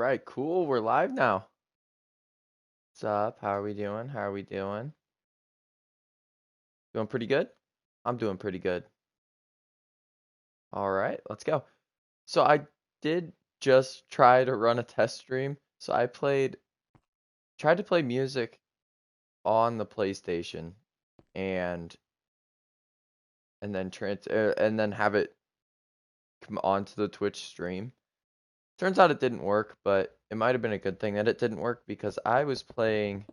right, cool. We're live now. What's up? How are we doing? How are we doing? Doing pretty good? I'm doing pretty good. All right, let's go. So I did just try to run a test stream. So I tried to play music on the PlayStation and and then have it come onto the Twitch stream. Turns out it didn't work, but it might have been a good thing that it didn't work because I was playing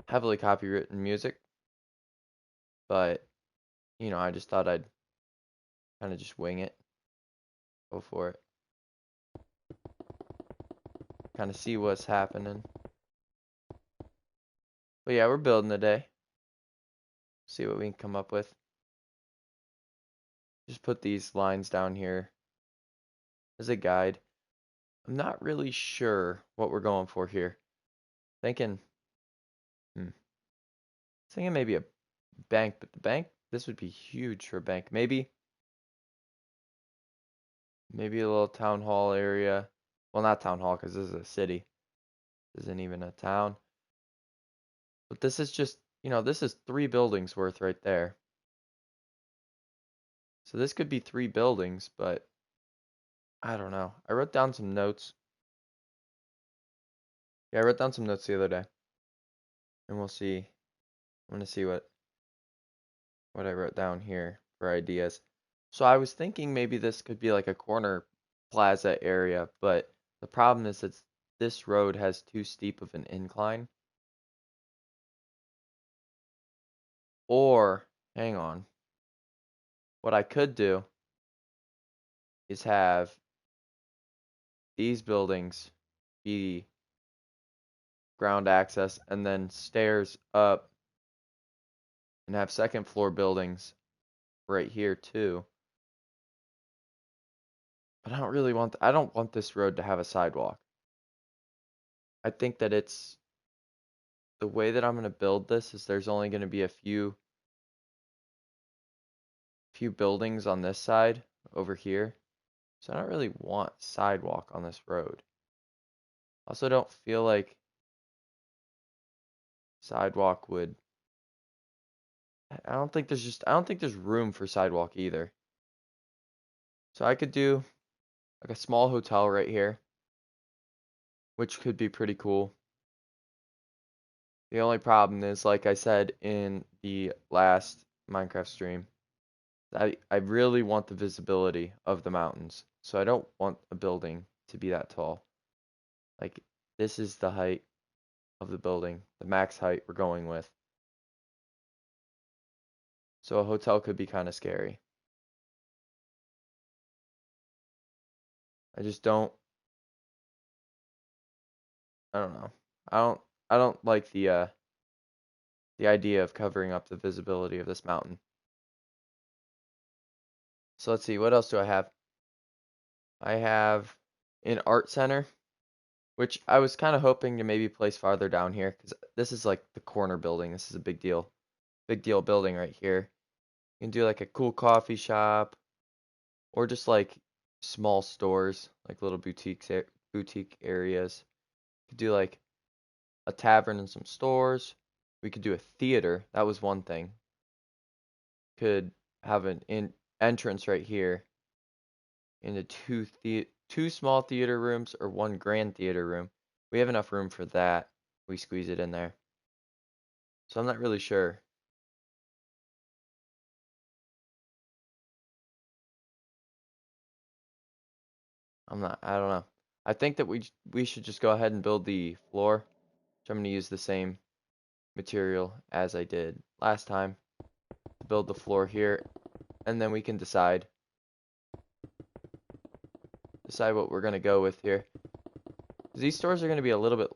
heavily copywritten music, but I just thought I'd kind of just wing it, go for it, kind of see what's happening. But yeah, we're building today. See what we can come up with. Just put these lines down here as a guide. I'm not really sure what we're going for here. Thinking, thinking maybe a bank, but this would be huge for a bank. Maybe a little town hall area. Well, not town hall because this is a city. This isn't even a town. But this is just, this is 3 buildings worth right there. So this could be 3 buildings, but I don't know. I wrote down some notes. Yeah, I wrote down some notes the other day. And we'll see. I'm gonna see what I wrote down here for ideas. So I was thinking maybe this could be like a corner plaza area, but the problem is that this road has too steep of an incline. Or, hang on. What I could do is have these buildings be ground access and then stairs up and have second floor buildings right here too. But I don't want this road to have a sidewalk. I think that the way that I'm going to build this is there's only going to be a few buildings on this side over here. So I don't really want sidewalk on this road. Also don't feel like sidewalk would I don't think there's room for sidewalk either. So I could do like a small hotel right here, which could be pretty cool. The only problem is, like I said in the last Minecraft stream, I really want the visibility of the mountains. So I don't want a building to be that tall. Like, this is the height of the building, the max height we're going with. So a hotel could be kind of scary. I just don't, I don't know. I don't like the idea of covering up the visibility of this mountain. So let's see, what else do I have? I have an art center, which I was kind of hoping to maybe place farther down here, because this is like the corner building. This is a big deal. Big deal building right here. You can do like a cool coffee shop, or just like small stores, like little boutique areas. You could do like a tavern and some stores. We could do a theater. That was one thing. Could have an entrance right here into two small theater rooms or one grand theater room. We have enough room for that. We squeeze it in there. So I'm not really sure. I don't know. I think that we should just go ahead and build the floor. So I'm going to use the same material as I did last time to build the floor here, and then we can decide what we're going to go with here. These stores are going to be a little bit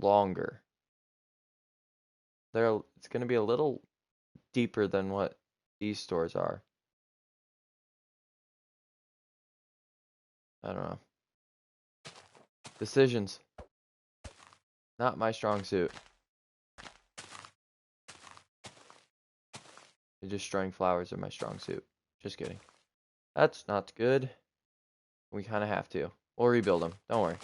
longer. It's going to be a little deeper than what these stores are. I don't know. Decisions. Not my strong suit. Destroying flowers are my strong suit. Just kidding. That's not good. We kind of have to. We'll rebuild them. Don't worry.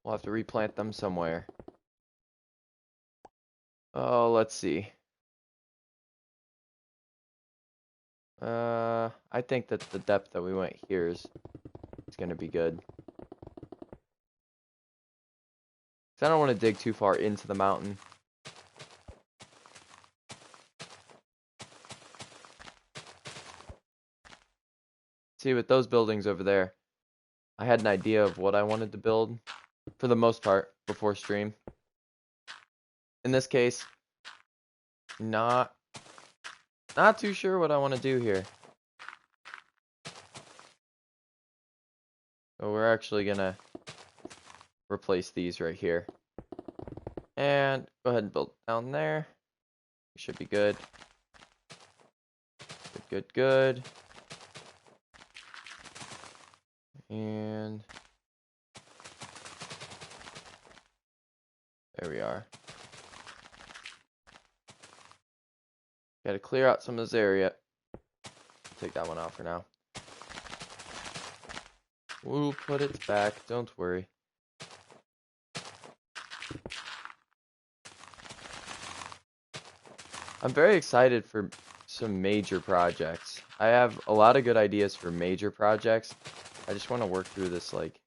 We'll have to replant them somewhere. Oh, let's see. I think that the depth that we went here is gonna be good. 'Cause I don't want to dig too far into the mountain. See, with those buildings over there, I had an idea of what I wanted to build for the most part before stream. In this case, not too sure what I want to do here. So we're actually gonna replace these right here. And go ahead and build down there. We should be good. Good, good, good. And there we are. Gotta clear out some of this area. Take that one out for now. We'll put it back, don't worry. I'm very excited for some major projects. I have a lot of good ideas for major projects. I just want to work through this like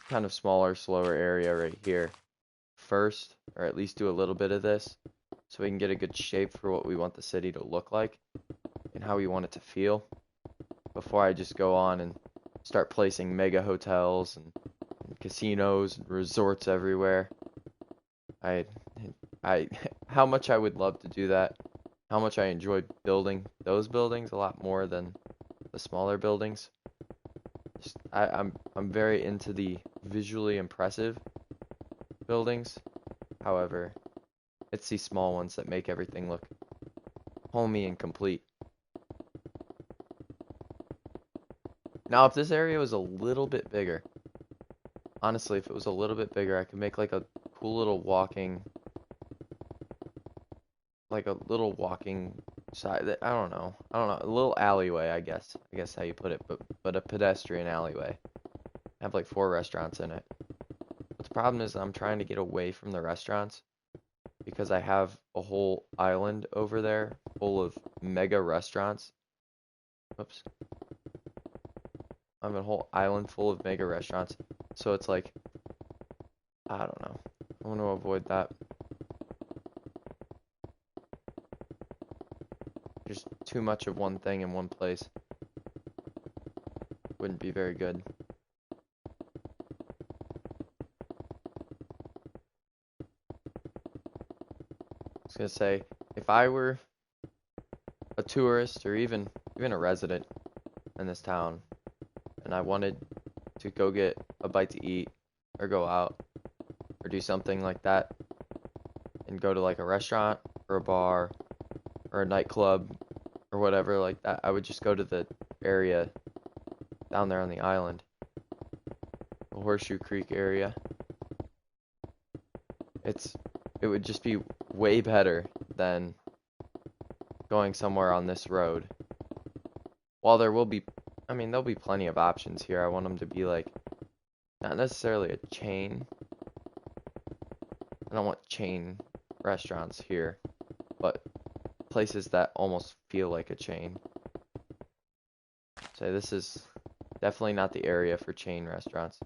kind of smaller, slower area right here first, or at least do a little bit of this so we can get a good shape for what we want the city to look like and how we want it to feel before I just go on and start placing mega hotels and casinos and resorts everywhere. I how much I would love to do that. How much I enjoy building those buildings a lot more than the smaller buildings. I'm very into the visually impressive buildings. However, it's these small ones that make everything look homey and complete. Now, if this area was a little bit bigger, honestly, if it was a little bit bigger, I could make like a cool little walking side. I don't know, a little alleyway, I guess how you put it, but a pedestrian alleyway. I have like 4 restaurants in it. But the problem is I'm trying to get away from the restaurants because I have a whole island over there full of mega restaurants. Oops. I have a whole island full of mega restaurants. So it's like, I don't know. I want to avoid that. Just too much of one thing in one place wouldn't be very good. I was gonna say, if I were a tourist or even a resident in this town and I wanted to go get a bite to eat or go out or do something like that and go to like a restaurant or a bar or a nightclub or whatever like that, I would just go to the area down there on the island, the Horseshoe Creek area. It would just be way better than going somewhere on this road. While there'll be plenty of options here. I want them to be like, not necessarily a chain. I don't want chain restaurants here, but places that almost feel like a chain. So this is definitely not the area for chain restaurants.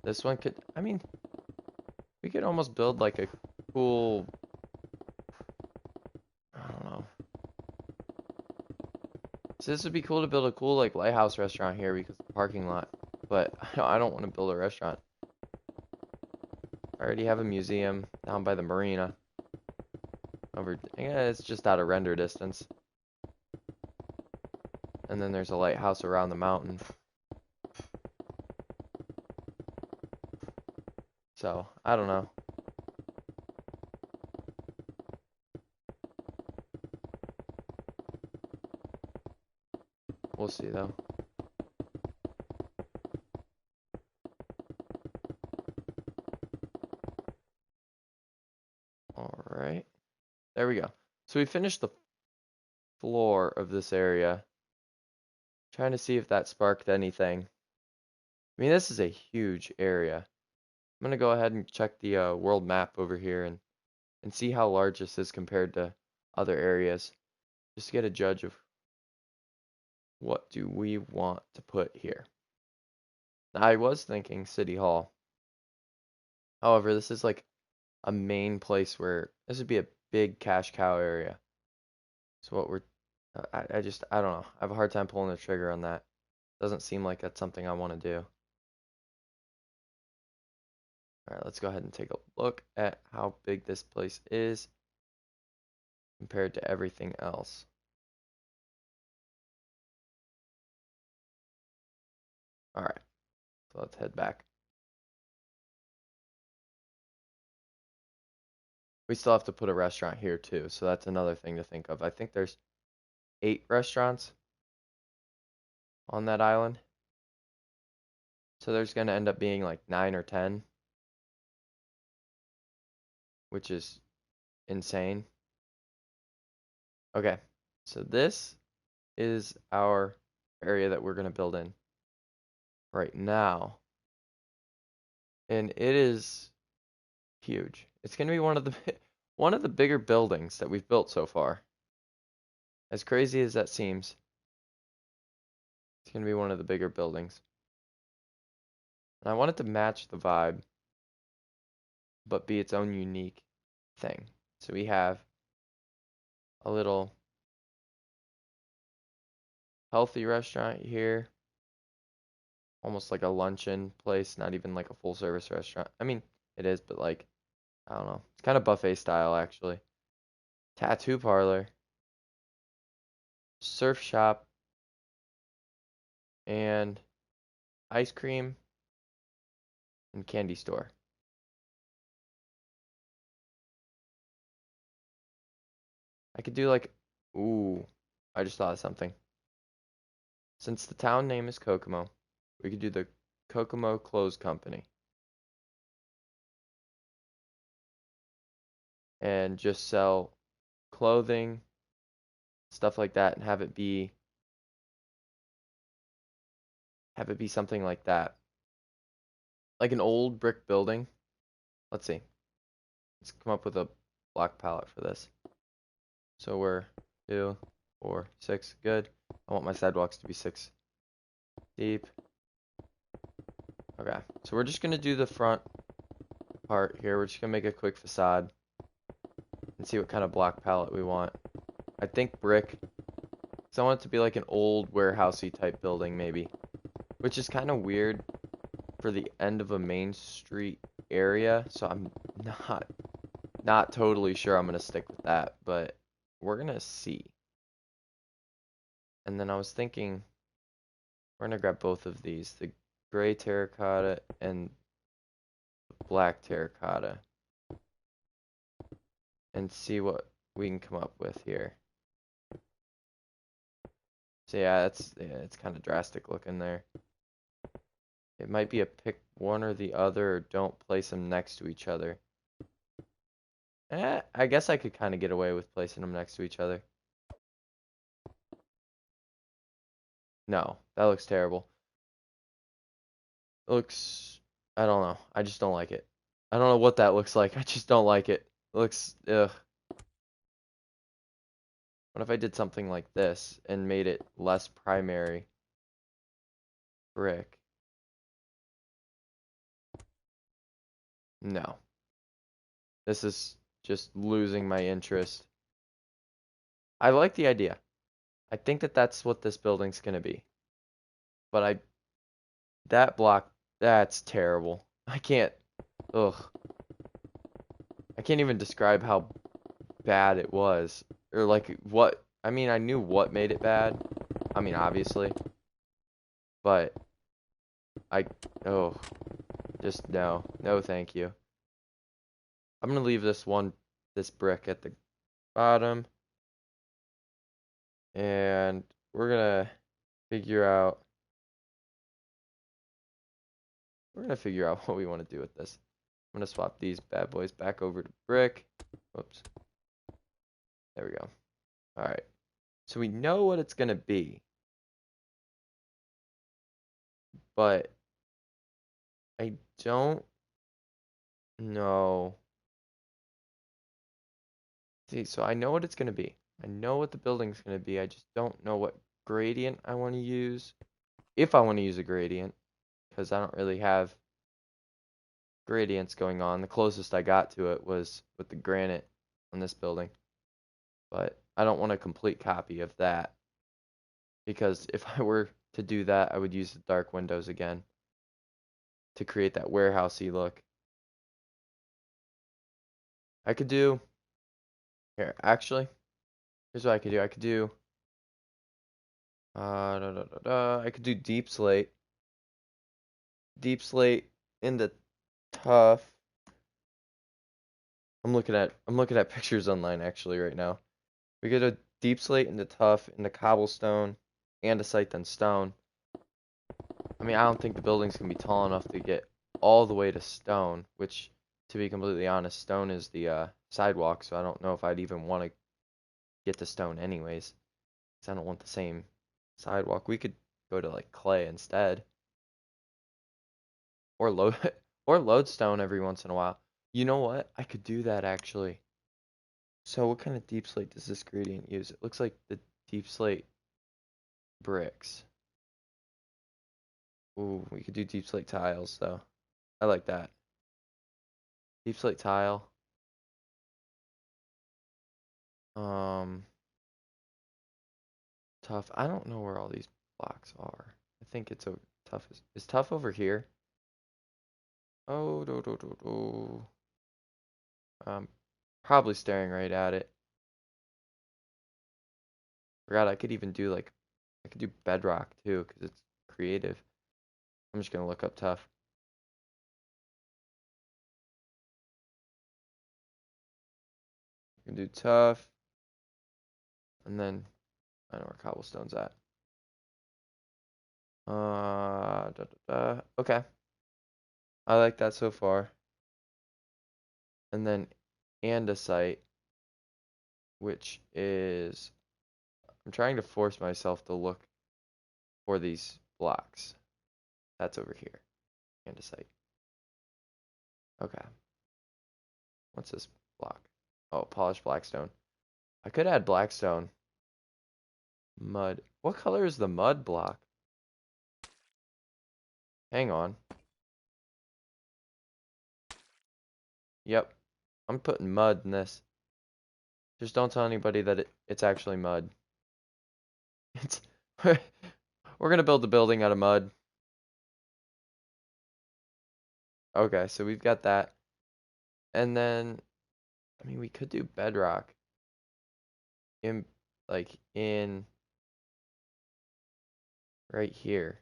This one could, we could almost build like a cool, I don't know. So this would be cool to build a cool like lighthouse restaurant here because of the parking lot, but I don't want to build a restaurant. I already have a museum down by the marina. It's just out of render distance. And then there's a lighthouse around the mountain. So, I don't know. We'll see though. There we go. So we finished the floor of this area. Trying to see if that sparked anything. I mean, this is a huge area. I'm gonna go ahead and check the world map over here and see how large this is compared to other areas. Just to get a judge of what do we want to put here. I was thinking City Hall. However, this is like a main place where this would be a big cash cow area. So what we're, I don't know. I have a hard time pulling the trigger on that. Doesn't seem like that's something I want to do. All right, let's go ahead and take a look at how big this place is compared to everything else. All right, so let's head back. We still have to put a restaurant here too, so that's another thing to think of. I think there's 8 restaurants on that island. So there's going to end up being like 9 or 10, which is insane. Okay, so this is our area that we're going to build in right now. And it is huge. It's going to be one of the bigger buildings that we've built so far. As crazy as that seems, it's going to be one of the bigger buildings. And I want it to match the vibe, but be its own unique thing. So we have a little healthy restaurant here, almost like a luncheon place, not even like a full service restaurant. I mean, it is, but like, I don't know. It's kind of buffet style actually. Tattoo parlor, surf shop, and ice cream and candy store. I could do like, ooh, I just thought of something. Since the town name is Kokomo, we could do the Kokomo Clothing Company and just sell clothing, stuff like that, and have it be something like that. Like an old brick building. Let's see. Let's come up with a block palette for this. So we're 2, 4, 6. Good. I want my sidewalks to be 6 deep. Okay. So we're just going to do the front part here. We're just going to make a quick facade and see what kind of block palette we want. I think brick. So I want it to be like an old warehousey type building maybe. Which is kind of weird for the end of a main street area. So I'm not totally sure I'm going to stick with that. But we're going to see. And then I was thinking, we're going to grab both of these. The gray terracotta and the black terracotta. And see what we can come up with here. So yeah, it's kind of drastic looking there. It might be a pick one or the other, or don't place them next to each other. I guess I could kind of get away with placing them next to each other. No, that looks terrible. It looks, I don't know. I just don't like it. I don't know what that looks like. I just don't like it. It looks, ugh. What if I did something like this and made it less primary brick? No. This is just losing my interest. I like the idea. I think that that's what this building's gonna be. But that block, that's terrible. I can't, ugh. I can't even describe how bad it was. Or like what, I mean, I knew what made it bad. I mean, obviously. But I, oh, just no. No, thank you. I'm gonna leave this brick at the bottom. And we're gonna figure out, what we want to do with this. I'm gonna swap these bad boys back over to brick. Whoops. There we go. All right. So we know what it's gonna be, but I don't know. See, so I know what it's gonna be. I know what the building's gonna be. I just don't know what gradient I want to use. If I want to use a gradient, because I don't really have gradients going on. The closest I got to it was with the granite on this building. But I don't want a complete copy of that, because if I were to do that, I would use the dark windows again to create that warehousey look. I could do, here, actually, here's what I could do. I could do, I could do deep slate. Deep slate into tough. I'm looking at pictures online actually right now. We get a deep slate into tough, into cobblestone, and a site then stone. I mean, I don't think the building's gonna be tall enough to get all the way to stone, which, to be completely honest, stone is the sidewalk, so I don't know if I'd even want to get to stone anyways, because I don't want the same sidewalk. We could go to like clay instead, or load or lodestone every once in a while. You know what? I could do that actually. So what kind of deep slate does this gradient use? It looks like the deep slate bricks. Ooh, we could do deep slate tiles though. I like that. Deep slate tile. Um, tough. I don't know where all these blocks are. I think it's a tough is tough over here. Oh, do. Probably staring right at it. Forgot I could even do like I could do bedrock too because it's creative. I'm just gonna look up tough. I can do tough, and then I know where cobblestone's at. Okay, I like that so far. And then andesite, which is I'm trying to force myself to look for these blocks. That's over here. Andesite. Okay. What's this block? Oh, polished blackstone. I could add blackstone. Mud. What color is the mud block? Hang on. Yep. I'm putting mud in this. Just don't tell anybody that it's actually mud. It's we're gonna build a building out of mud. Okay, so we've got that. And then, I mean, we could do bedrock in, like, in right here.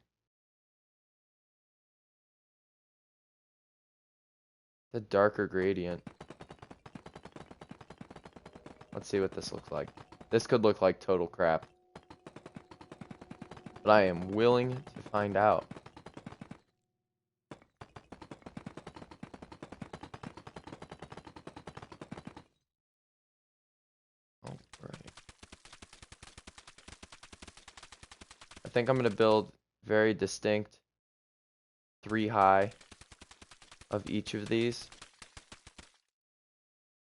The darker gradient. Let's see what this looks like. This could look like total crap, but I am willing to find out. All right. I think I'm gonna build very distinct 3 high of each of these,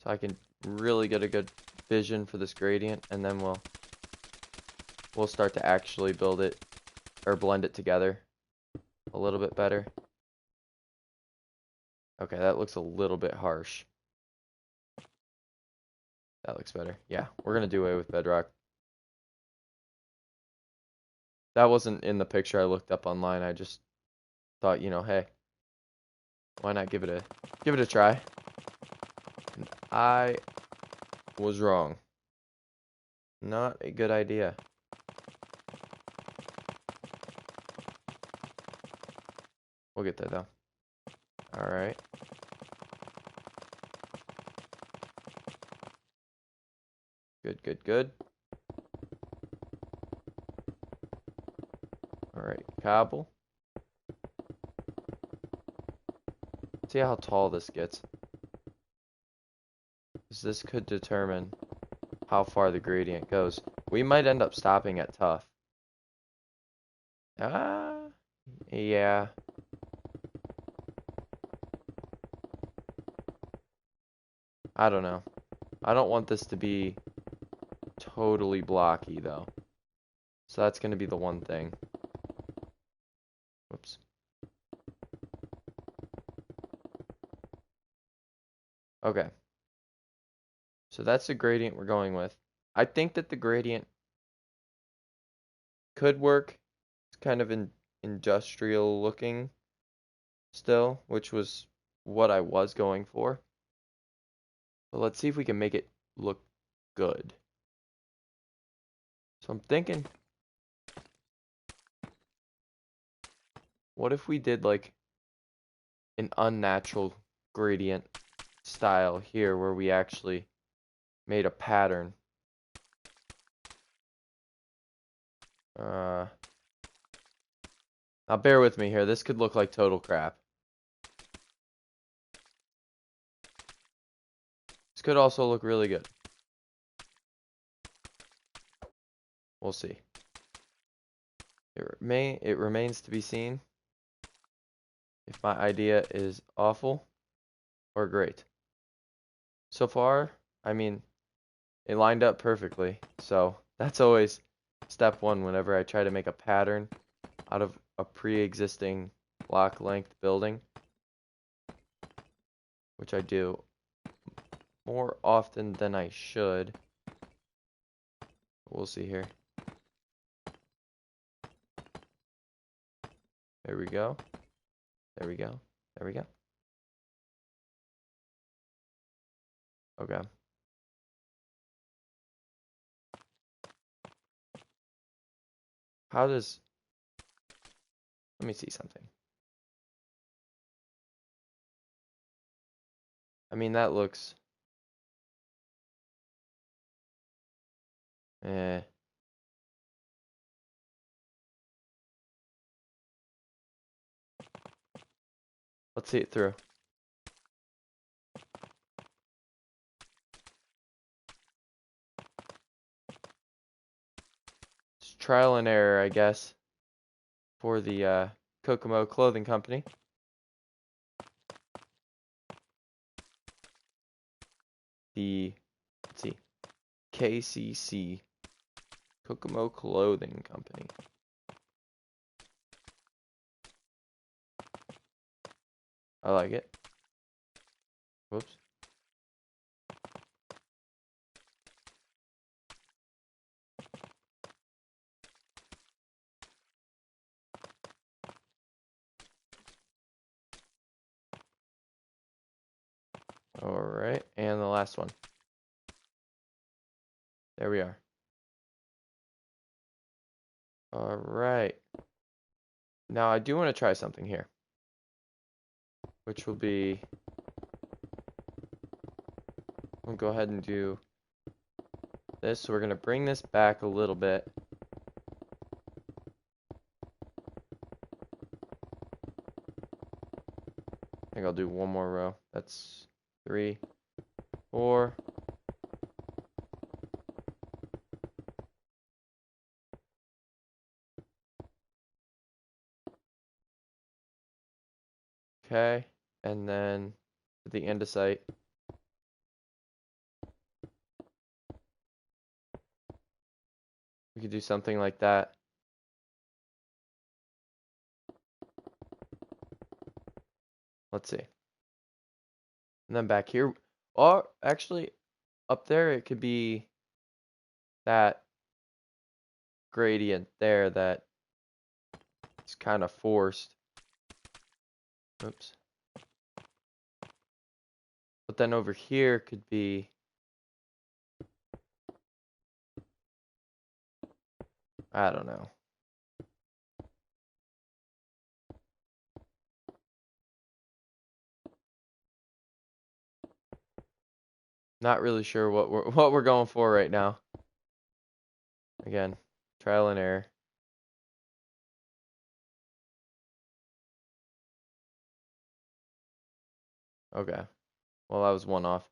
so I can really get a good vision for this gradient, and then we'll start to actually build it or blend it together a little bit better. Okay, that looks a little bit harsh. That looks better. Yeah, we're gonna do away with bedrock. That wasn't in the picture I looked up online. I just thought, hey, why not give it a try? And I was wrong. Not a good idea. We'll get there though. All right. Good. All right, cobble. See how tall this gets. 'Cause this could determine how far the gradient goes. We might end up stopping at tough. Yeah. I don't know. I don't want this to be totally blocky though. So that's going to be the one thing. Whoops. Okay. So that's the gradient we're going with. I think that the gradient could work. It's kind of industrial looking still, which was what I was going for. But let's see if we can make it look good. So I'm thinking, what if we did like an unnatural gradient style here where we actually made a pattern? Now bear with me here. This could look like total crap. This could also look really good. We'll see. It remains to be seen if my idea is awful or great. So far, I mean, it lined up perfectly. So that's always step one whenever I try to make a pattern out of a pre-existing block length building, which I do more often than I should. We'll see here. There we go. There we go. There we go. Okay. How does... Let me see something. I mean, that looks... Eh. Let's see it through. It's trial and error, I guess, for the Kokomo Clothing Company. Let's see, KCC, Kokomo Clothing Company. I like it. Whoops. Alright, and the last one. There we are. Alright. Now I do want to try something here, which will be... We'll go ahead and do this. So we're going to bring this back a little bit. I think I'll do one more row. That's 3, 4. Okay, and then at the andesite. We could do something like that. Let's see. And then back here, or actually up there, it could be that gradient there that is kind of forced. Oops. But then over here could be I don't know. Not really sure what we're going for right now. Again, trial and error. Okay. Well, that was one off.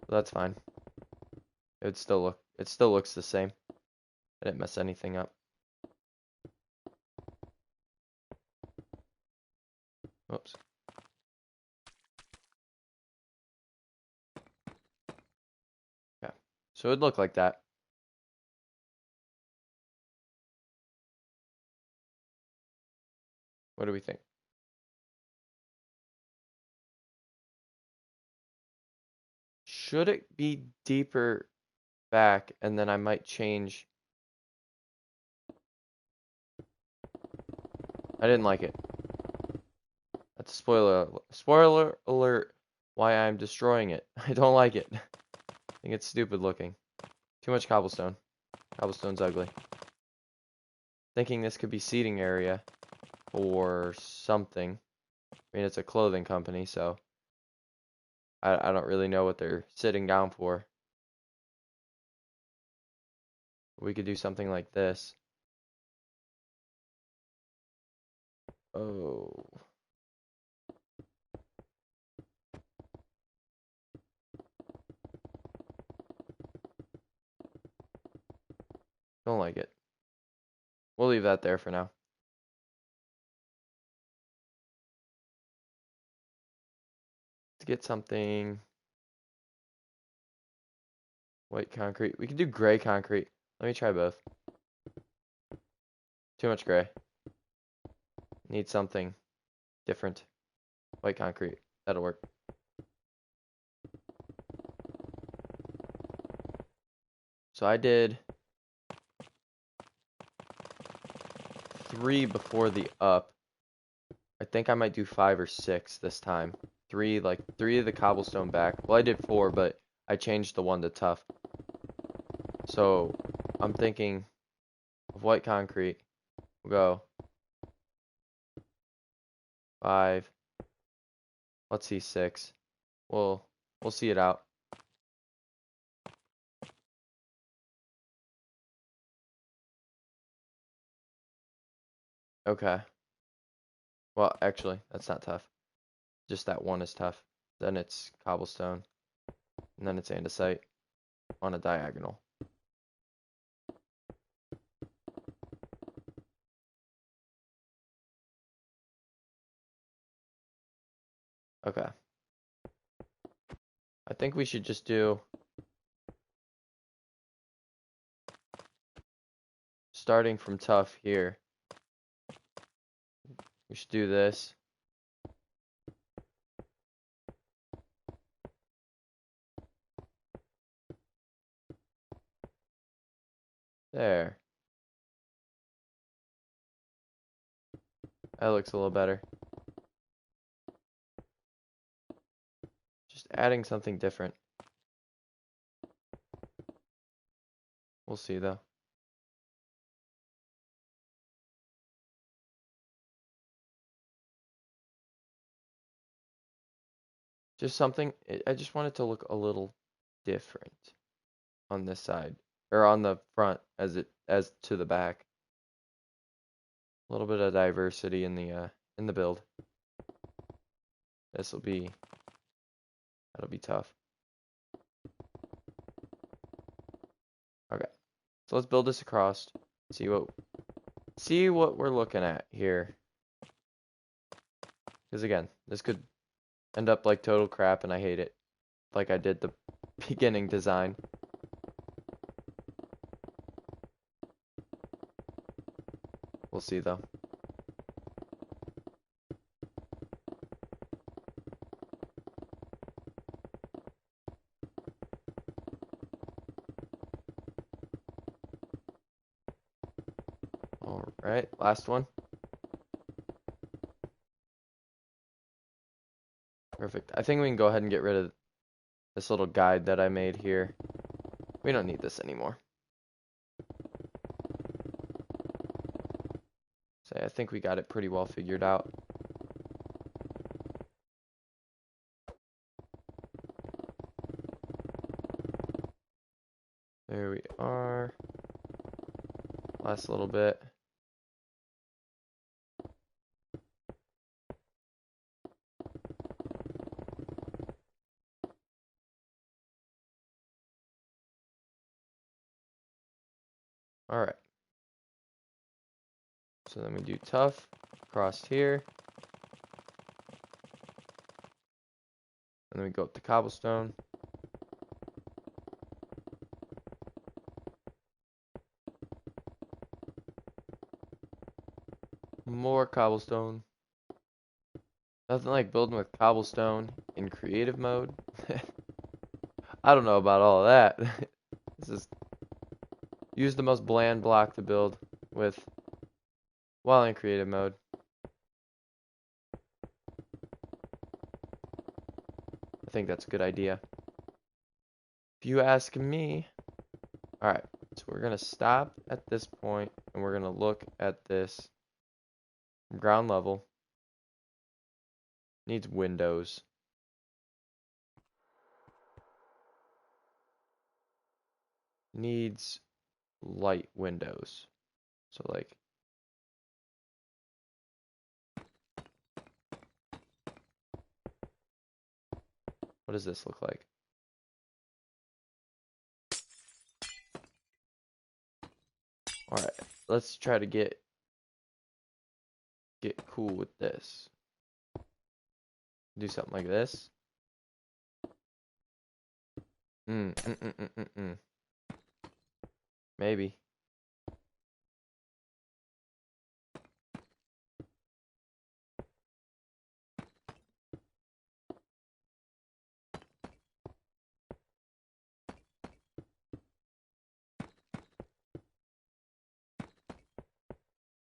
That's fine. it still looks the same. I didn't mess anything up. Whoops. Yeah. So it'd look like that. What do we think? Should it be deeper back and then I might change? I didn't like it. That's a spoiler alert why I'm destroying it. I don't like it. I think it's stupid looking. Too much cobblestone. Cobblestone's ugly. Thinking this could be seating area or something. I mean, it's a clothing company, so I don't really know what they're sitting down for. We could do something like this. Oh. Don't like it. We'll leave that there for now. To get something white concrete. We could do gray concrete. Let me try both. Too much gray. Need something different. White concrete. That'll work. So I did 3 before the up. I think I might do 5 or 6 this time. 3 of the cobblestone back. Well, I did 4, but I changed the one to tough. So I'm thinking of white concrete. We'll go 5. Let's see 6. We'll see it out. Okay. Well, actually, that's not tough. Just that one is tough. Then it's cobblestone. And then it's andesite on a diagonal. Okay. I think we should just do starting from tough here. We should do this. There. That looks a little better. Just adding something different. We'll see though. Just something, I just want it to look a little different on this side. Or on the front as to the back. A little bit of diversity in the build. That'll be tough. Okay. So let's build this across. See what we're looking at here. Because again, this could end up like total crap and I hate it. Like I did the beginning design. We'll see though. Alright, last one. Perfect. I think we can go ahead and get rid of this little guide that I made here. We don't need this anymore. So I think we got it pretty well figured out. There we are. Last little bit. Alright. So then we do tough across here. And then we go up to cobblestone. More cobblestone. Nothing like building with cobblestone in creative mode. I don't know about all of that. This is use the most bland block to build with while in creative mode. I think that's a good idea. If you ask me. Alright, so we're gonna stop at this point and we're gonna look at this from ground level. Needs windows. Needs light windows. So like what does this look like? Alright, let's try to get cool with this. Do something like this. Maybe.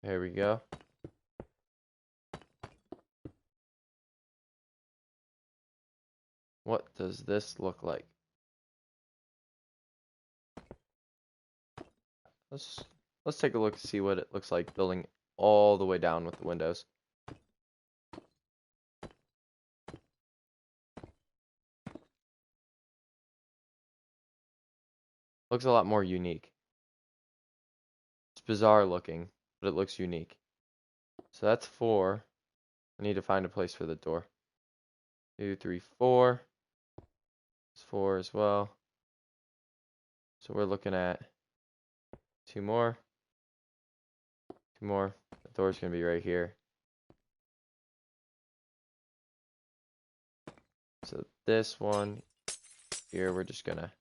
There we go. What does this look like? Let's take a look and see what it looks like building all the way down with the windows. Looks a lot more unique. It's bizarre looking, but it looks unique. So that's 4. I need to find a place for the door. 2, 3, 4. It's 4 as well. So we're looking at 2 more. 2 more. The door's gonna be right here. So this one here, we're just gonna.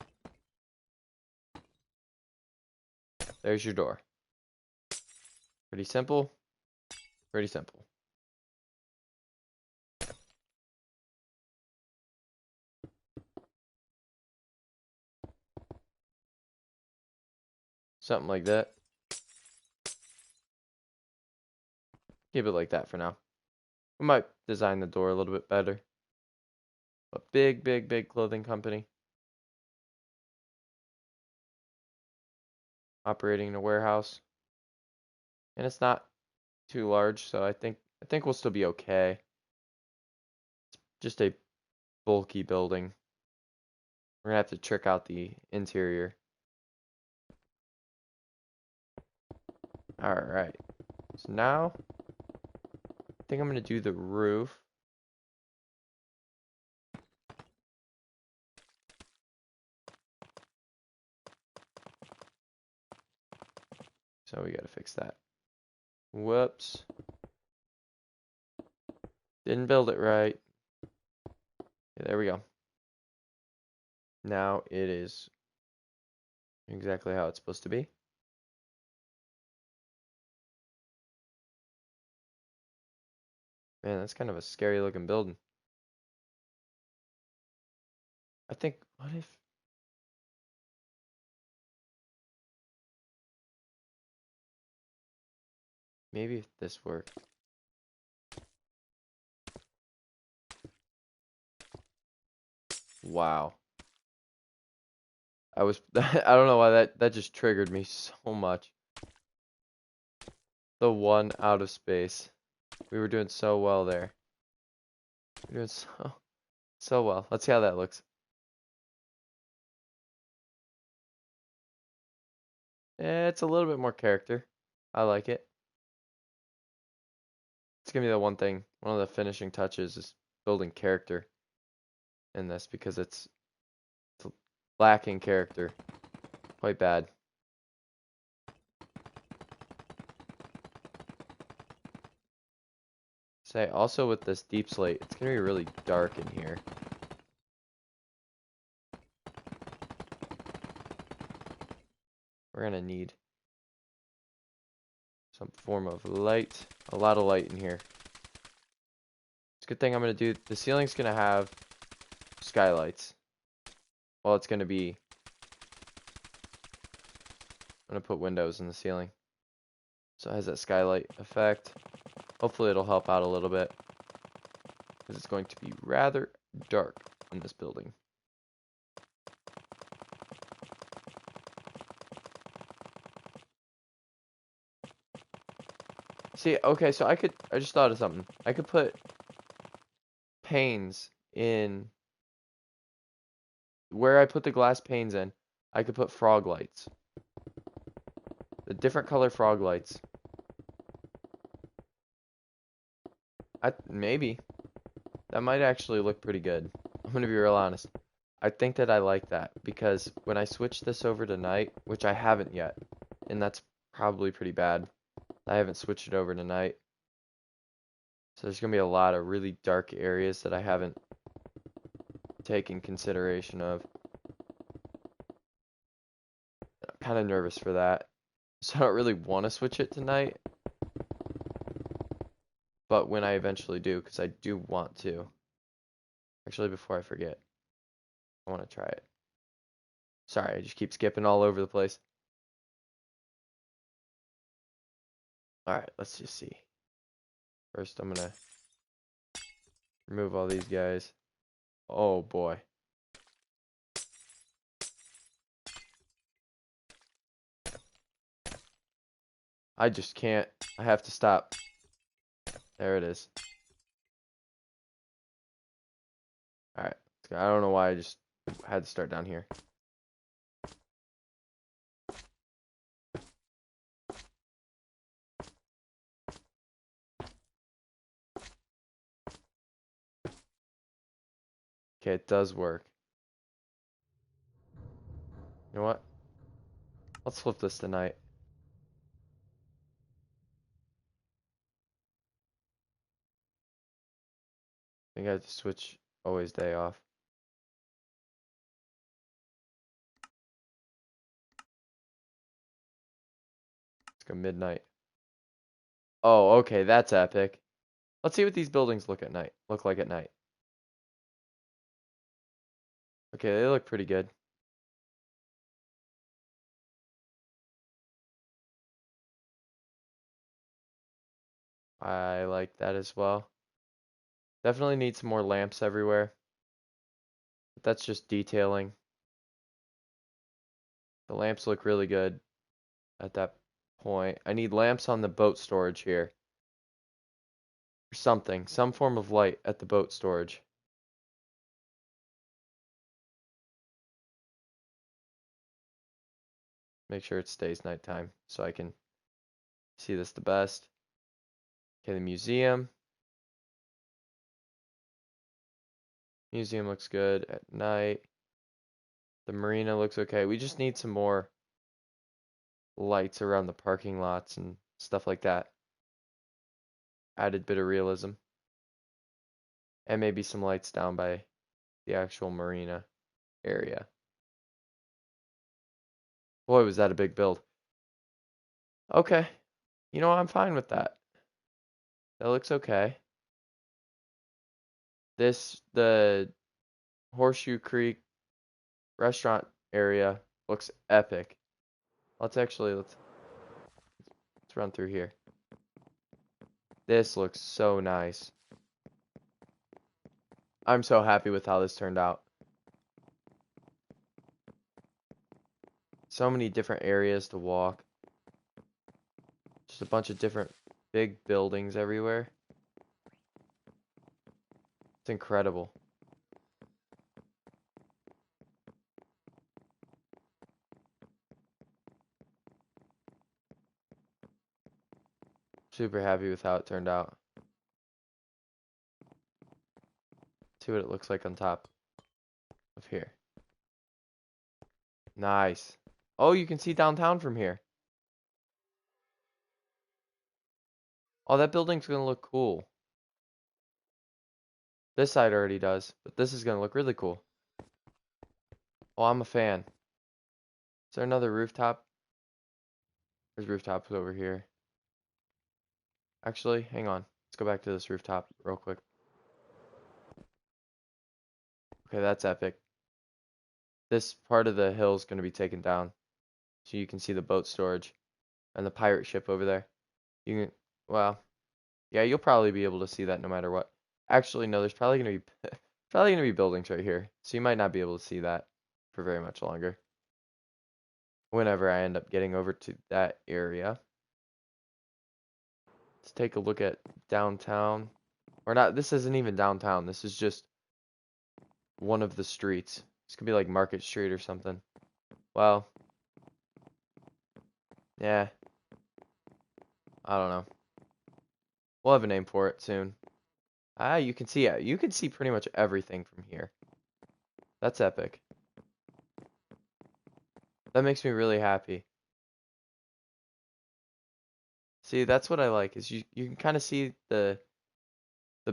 There's your door. Pretty simple. Pretty simple. Something like that. Keep it like that for now. We might design the door a little bit better. A big, big, big clothing company. Operating in a warehouse. And it's not too large, so I think we'll still be okay. It's just a bulky building. We're gonna have to trick out the interior. Alright. So now I think I'm gonna do the roof. So we gotta fix that. Whoops. Didn't build it right. Yeah, there we go. Now it is exactly how it's supposed to be. Man, that's kind of a scary looking building. I think, what if... Maybe if this worked. Wow. I don't know why that just triggered me so much. The one out of space. We were doing so well there. We're doing so well. Let's see how that looks. It's a little bit more character. I like it. It's gonna be the one thing. One of the finishing touches is building character in this because it's lacking character. Quite bad. say also with this deep slate, it's gonna be really dark in here. We're gonna need some form of light. A lot of light in here. It's a good thing I'm gonna do. The ceiling's gonna have skylights. Well, it's gonna be. I'm gonna put windows in the ceiling. So it has that skylight effect. Hopefully it'll help out a little bit. Because it's going to be rather dark in this building. See, okay, so I just thought of something. I could put panes in where I put the glass panes in. I could put frog lights. The different color frog lights. Maybe. That might actually look pretty good. I'm gonna be real honest. I think that I like that because when I switch this over to night, which I haven't yet, and that's probably pretty bad. I haven't switched it over to night. So there's gonna be a lot of really dark areas that I haven't taken consideration of. I'm kind of nervous for that. So I don't really want to switch it to night. But when I eventually do, because I do want to. Actually, before I forget, I want to try it. Sorry, I just keep skipping all over the place. Alright, let's just see. First, I'm gonna remove all these guys. Oh boy. I just can't. I have to stop. There it is. Alright. I don't know why I just had to start down here. Okay, it does work. You know what? Let's flip this tonight. I think I have to switch always day off. Let's go midnight. Oh, okay, that's epic. Let's see what these buildings look like at night. Okay, they look pretty good. I like that as well. Definitely need some more lamps everywhere. But that's just detailing. The lamps look really good at that point. I need lamps on the boat storage here. Or something. Some form of light at the boat storage. Make sure it stays nighttime so I can see this the best. Okay, the museum. Museum looks good at night. The marina looks okay. We just need some more lights around the parking lots and stuff like that. Added bit of realism. And maybe some lights down by the actual marina area. Boy, was that a big build. Okay. You know, I'm fine with that. That looks okay. The Horseshoe Creek restaurant area looks epic. Let's run through here. This looks so nice. I'm so happy with how this turned out. So many different areas to walk. Just a bunch of different big buildings everywhere. It's incredible. Super happy with how it turned out. See what it looks like on top of here. Nice. Oh, you can see downtown from here. Oh, that building's gonna look cool. This side already does, but this is gonna look really cool. Oh, I'm a fan. Is there another rooftop? There's rooftops over here. Actually, hang on. Let's go back to this rooftop real quick. Okay, that's epic. This part of the hill is going to be taken down. So you can see the boat storage and the pirate ship over there. You can, well, yeah, you'll probably be able to see that no matter what. Actually, no, there's probably going to be probably going to be buildings right here. So you might not be able to see that for very much longer. Whenever I end up getting over to that area. Let's take a look at downtown. Or not, this isn't even downtown. This is just one of the streets. This could be like Market Street or something. Well, yeah, I don't know. We'll have a name for it soon. Ah, you can see it. You can see pretty much everything from here. That's epic. That makes me really happy. See, that's what I like is you can kind of see the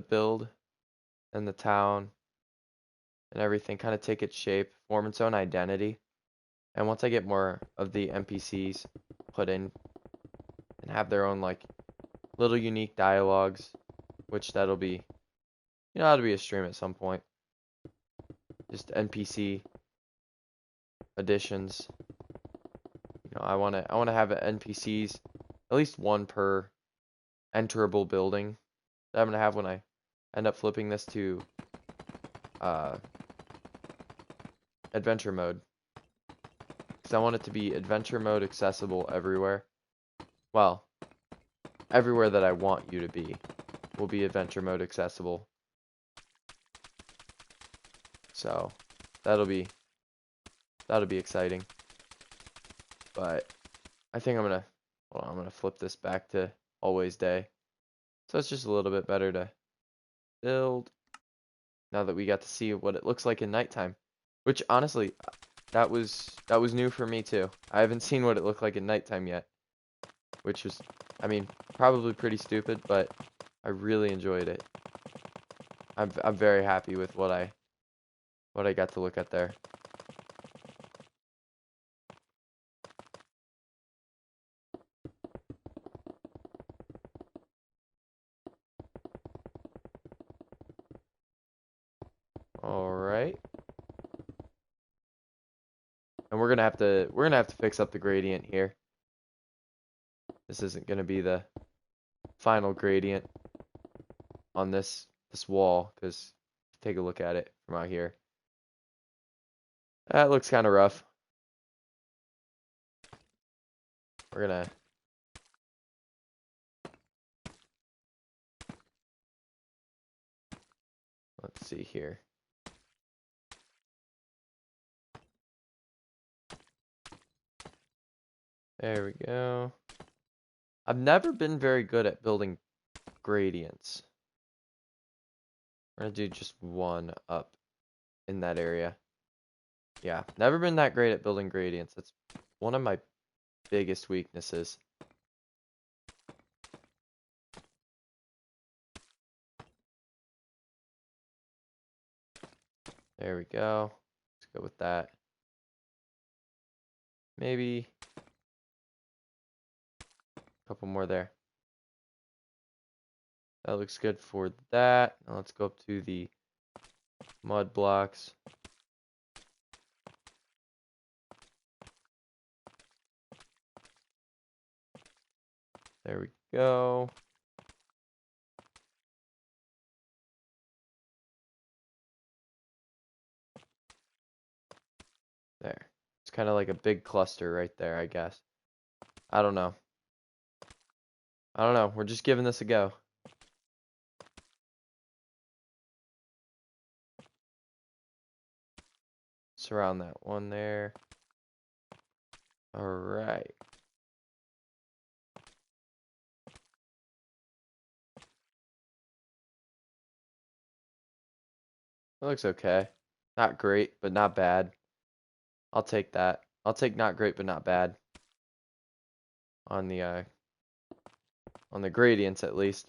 build and the town and everything kind of take its shape, form its own identity. And once I get more of the NPCs put in and have their own like little unique dialogues, which that'll be, that'll be a stream at some point. Just NPC additions. I wanna have NPCs, at least one per enterable building that I'm gonna have when I end up flipping this to uh, adventure mode. Because I want it to be adventure mode accessible everywhere. Well, everywhere that I want you to be will be adventure mode accessible. So that'll be exciting. But I think I'm gonna flip this back to always day. So it's just a little bit better to build now that we got to see what it looks like in nighttime. Which honestly, that was new for me too. I haven't seen what it looked like at nighttime yet, which was, I mean, probably pretty stupid, but I really enjoyed it. I'm very happy with what I got to look at there. All right. And we're gonna have to fix up the gradient here. This isn't gonna be the final gradient on this wall, because take a look at it from out here. That looks kind of rough. We're gonna let's see here. There we go. I've never been very good at building gradients. We're gonna do just one up in that area. Yeah, never been that great at building gradients. That's one of my biggest weaknesses. There we go. Let's go with that. Maybe a couple more there. That looks good for that. Now let's go up to the mud blocks. There we go. There. It's kind of like a big cluster right there, I guess. I don't know. I don't know. We're just giving this a go. Surround that one there. All right. That looks okay. Not great, but not bad. I'll take that. I'll take not great, but not bad. On the gradients at least.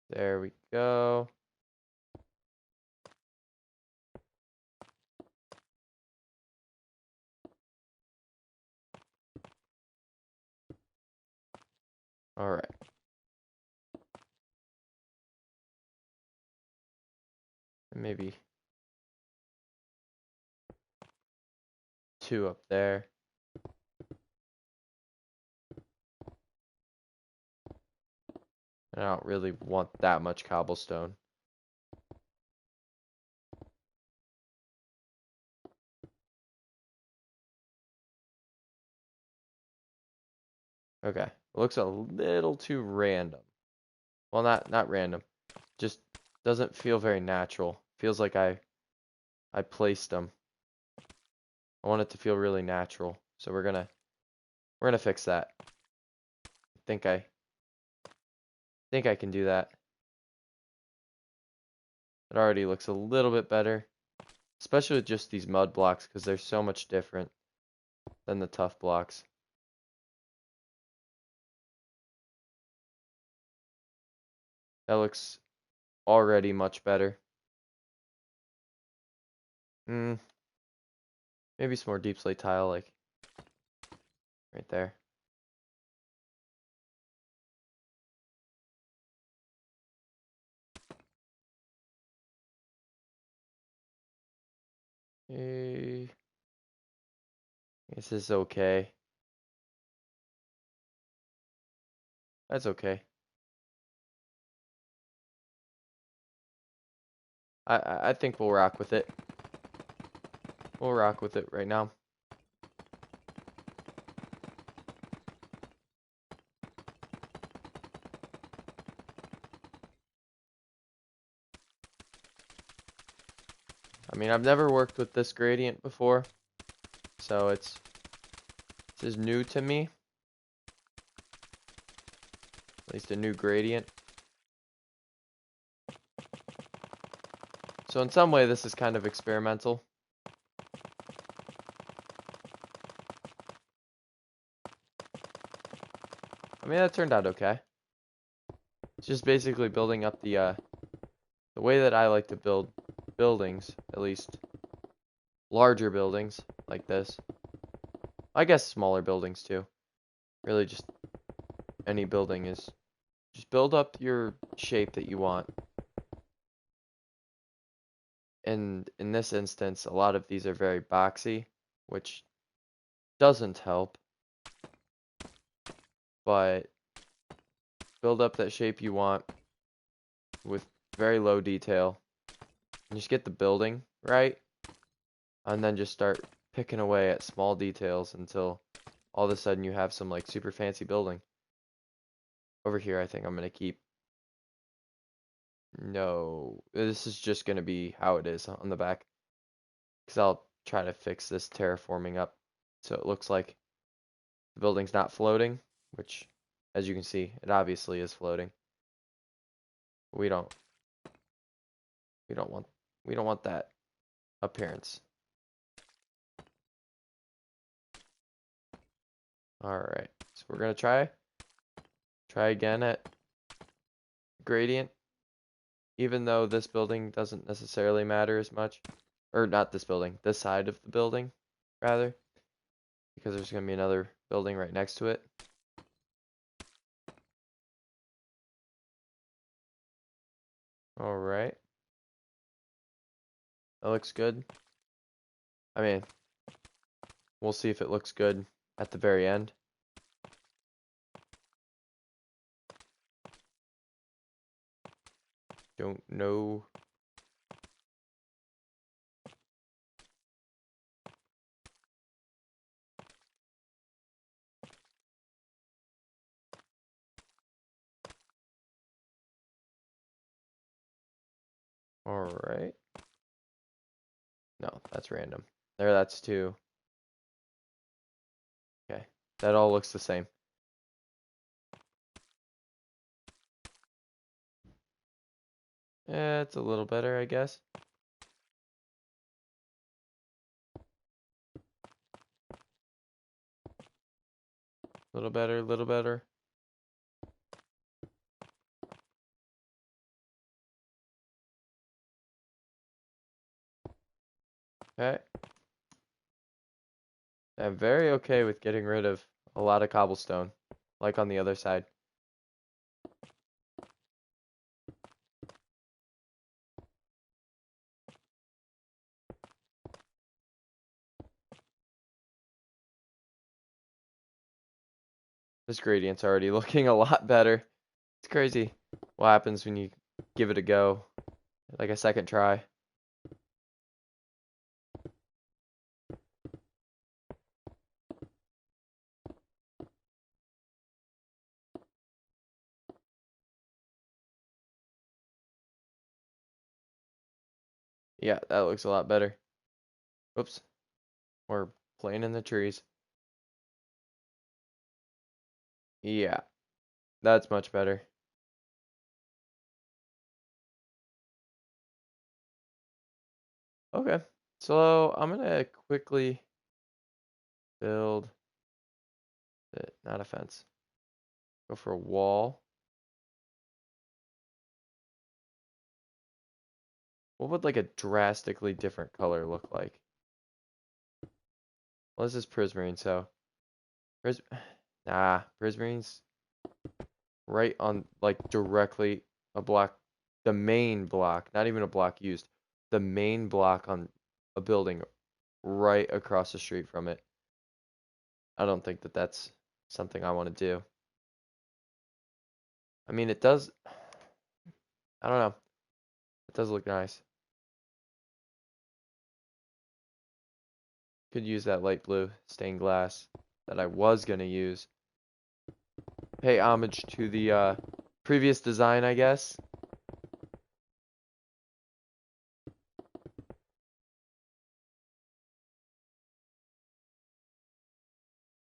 There we go. All right. Maybe 2 up there. I don't really want that much cobblestone. Okay. Looks a little too random. Well, not random. Just doesn't feel very natural. Feels like I placed them. I want it to feel really natural. So we're gonna fix that. Think I can do that. It already looks a little bit better, especially with just these mud blocks because they're so much different than the tough blocks. That looks already much better. Maybe some more deep slate tile like right there. Hey, this is okay. That's okay. I think we'll rock with it. We'll rock with it right now. I mean, I've never worked with this gradient before, so this is new to me. At least a new gradient. So in some way, this is kind of experimental. I mean, that turned out okay. It's just basically building up the way that I like to build buildings, at least larger buildings like this. I guess smaller buildings too. Really just any building is just build up your shape that you want. And in this instance, a lot of these are very boxy, which doesn't help, but build up that shape you want with very low detail. And just get the building right, and then just start picking away at small details until all of a sudden you have some like super fancy building. Over here, I think I'm gonna keep. No, this is just gonna be how it is on the back, because I'll try to fix this terraforming up so it looks like the building's not floating, which, as you can see, it obviously is floating. We don't we don't want we don't want that appearance. All right, so we're gonna try again at gradient, even though this building doesn't necessarily matter as much, or not this building, this side of the building, rather, because there's gonna be another building right next to it. All right, that looks good. I mean, we'll see if it looks good at the very end. Don't know. All right. No, that's random. There, that's 2. Okay, that all looks the same. Yeah, it's a little better, I guess. A little better, a little better. Okay. I'm very okay with getting rid of a lot of cobblestone, like on the other side. This gradient's already looking a lot better. It's crazy what happens when you give it a go, like a second try. Yeah, that looks a lot better. Oops, we're playing in the trees. Yeah, that's much better. Okay, so I'm gonna quickly build it, not a fence. Go for a wall. What would like a drastically different color look like? Well, this is prismarine, so pris prismarine's right on like directly a block, the main block, not even a block used, the main block on a building right across the street from it. I don't think that that's something I want to do. I mean, it does, I don't know. It does look nice. Could use that light blue stained glass that I was going to use. Pay homage to the previous design, I guess.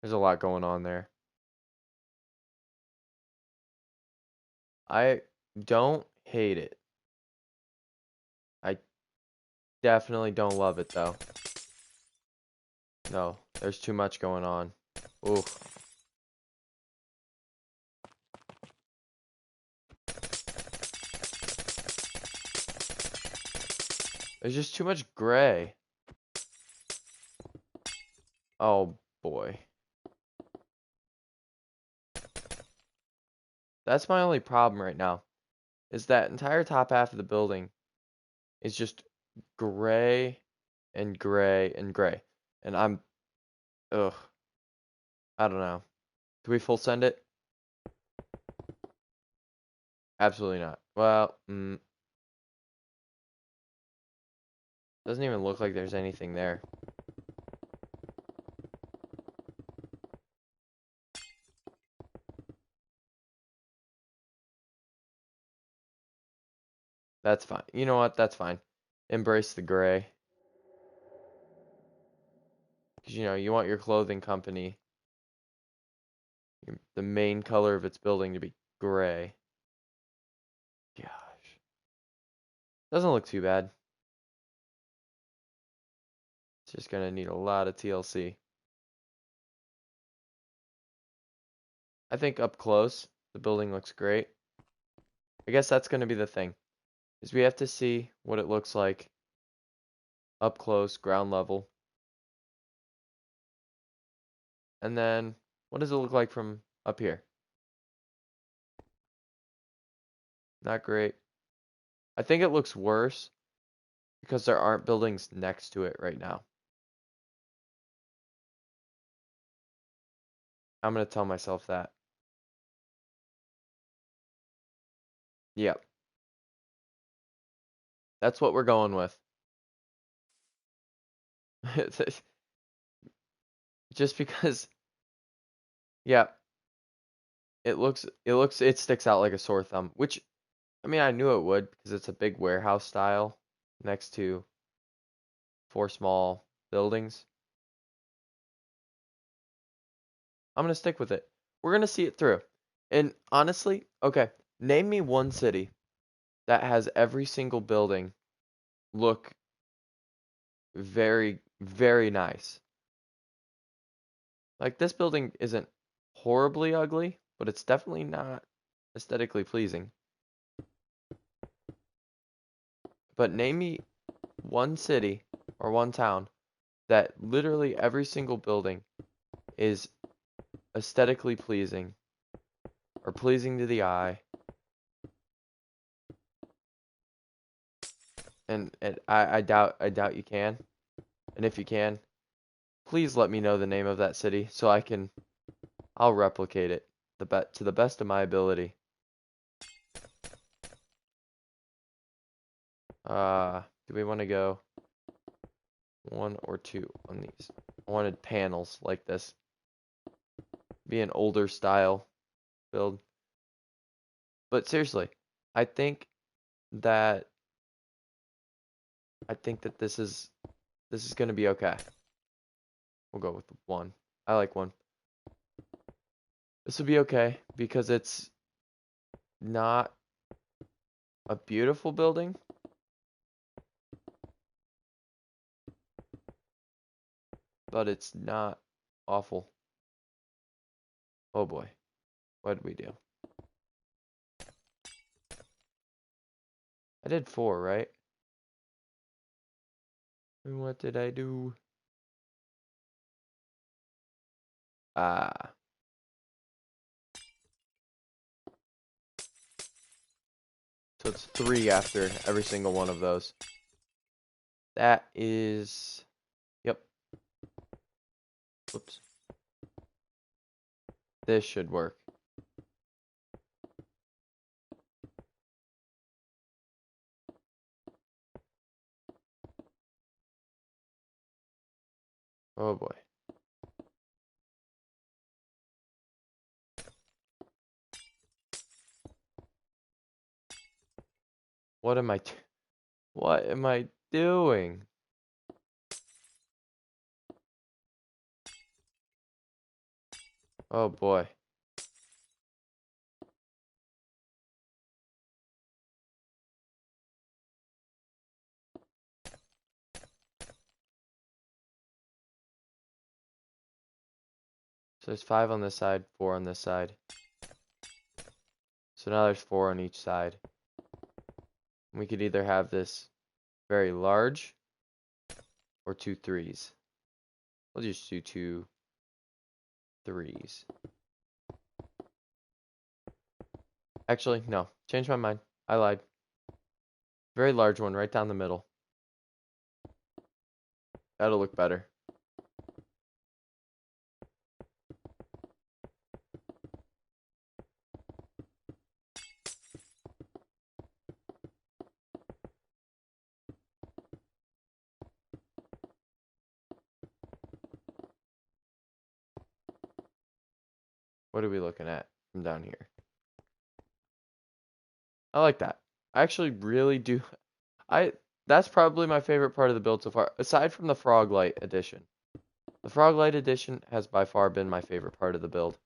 There's a lot going on there. I don't hate it. I definitely don't love it though. No, there's too much going on. Ooh. There's just too much gray. Oh boy. That's my only problem right now. Is that entire top half of the building is just gray and gray and gray. And ugh, I don't know. Do we full send it? Absolutely not. Well, doesn't even look like there's anything there. That's fine. You know what? That's fine. Embrace the gray. Because, you know, you want your clothing company, the main color of its building to be gray. Gosh. Doesn't look too bad. It's just going to need a lot of TLC. I think up close, the building looks great. I guess that's going to be the thing, is we have to see what it looks like up close, ground level. And then, what does it look like from up here? Not great. I think it looks worse because there aren't buildings next to it right now. I'm going to tell myself that. Yep. That's what we're going with. Just because, yeah, it sticks out like a sore thumb, which, I mean, I knew it would because it's a big warehouse style next to 4 small buildings. I'm going to stick with it. We're going to see it through. And honestly, okay, name me one city that has every single building look very, very nice. Like this building isn't horribly ugly, but it's definitely not aesthetically pleasing. But name me one city or one town that literally every single building is aesthetically pleasing or pleasing to the eye. And I doubt you can. And if you can, please let me know the name of that city so I'll replicate it to the best of my ability. Do we want to go one or two on these? I wanted panels like this. Be an older style build. But seriously, I think that this is gonna be okay. We'll go with one. I like one. This will be okay because it's not a beautiful building, but it's not awful. Oh boy, what did we do? I did 4, right? And what did I do? Ah, so it's 3 after every single one of those. That is, yep. Whoops. This should work. Oh boy. What am I what am I doing? Oh boy. So there's 5 on this side, 4 on this side. So now there's 4 on each side. We could either have this very large or 2 threes. We'll just do 2 threes. Actually, no. Change my mind. I lied. Very large one right down the middle. That'll look better. What are we looking at from down here? I like that. I actually really do. I That's probably my favorite part of the build so far, aside from the Frog Light edition. The Frog Light edition has by far been my favorite part of the build.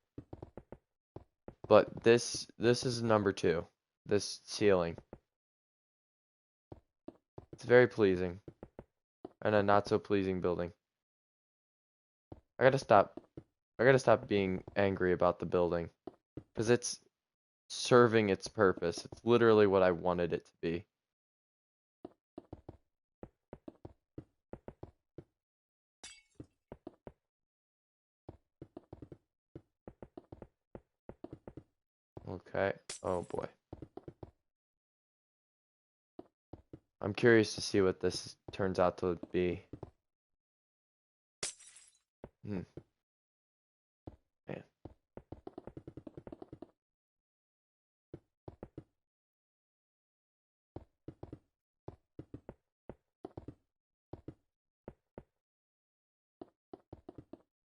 But this is number 2. This ceiling. It's very pleasing. And a not so pleasing building. I gotta stop. I gotta stop being angry about the building. Because it's serving its purpose. It's literally what I wanted it to be. Okay. Oh boy. I'm curious to see what this turns out to be. Man.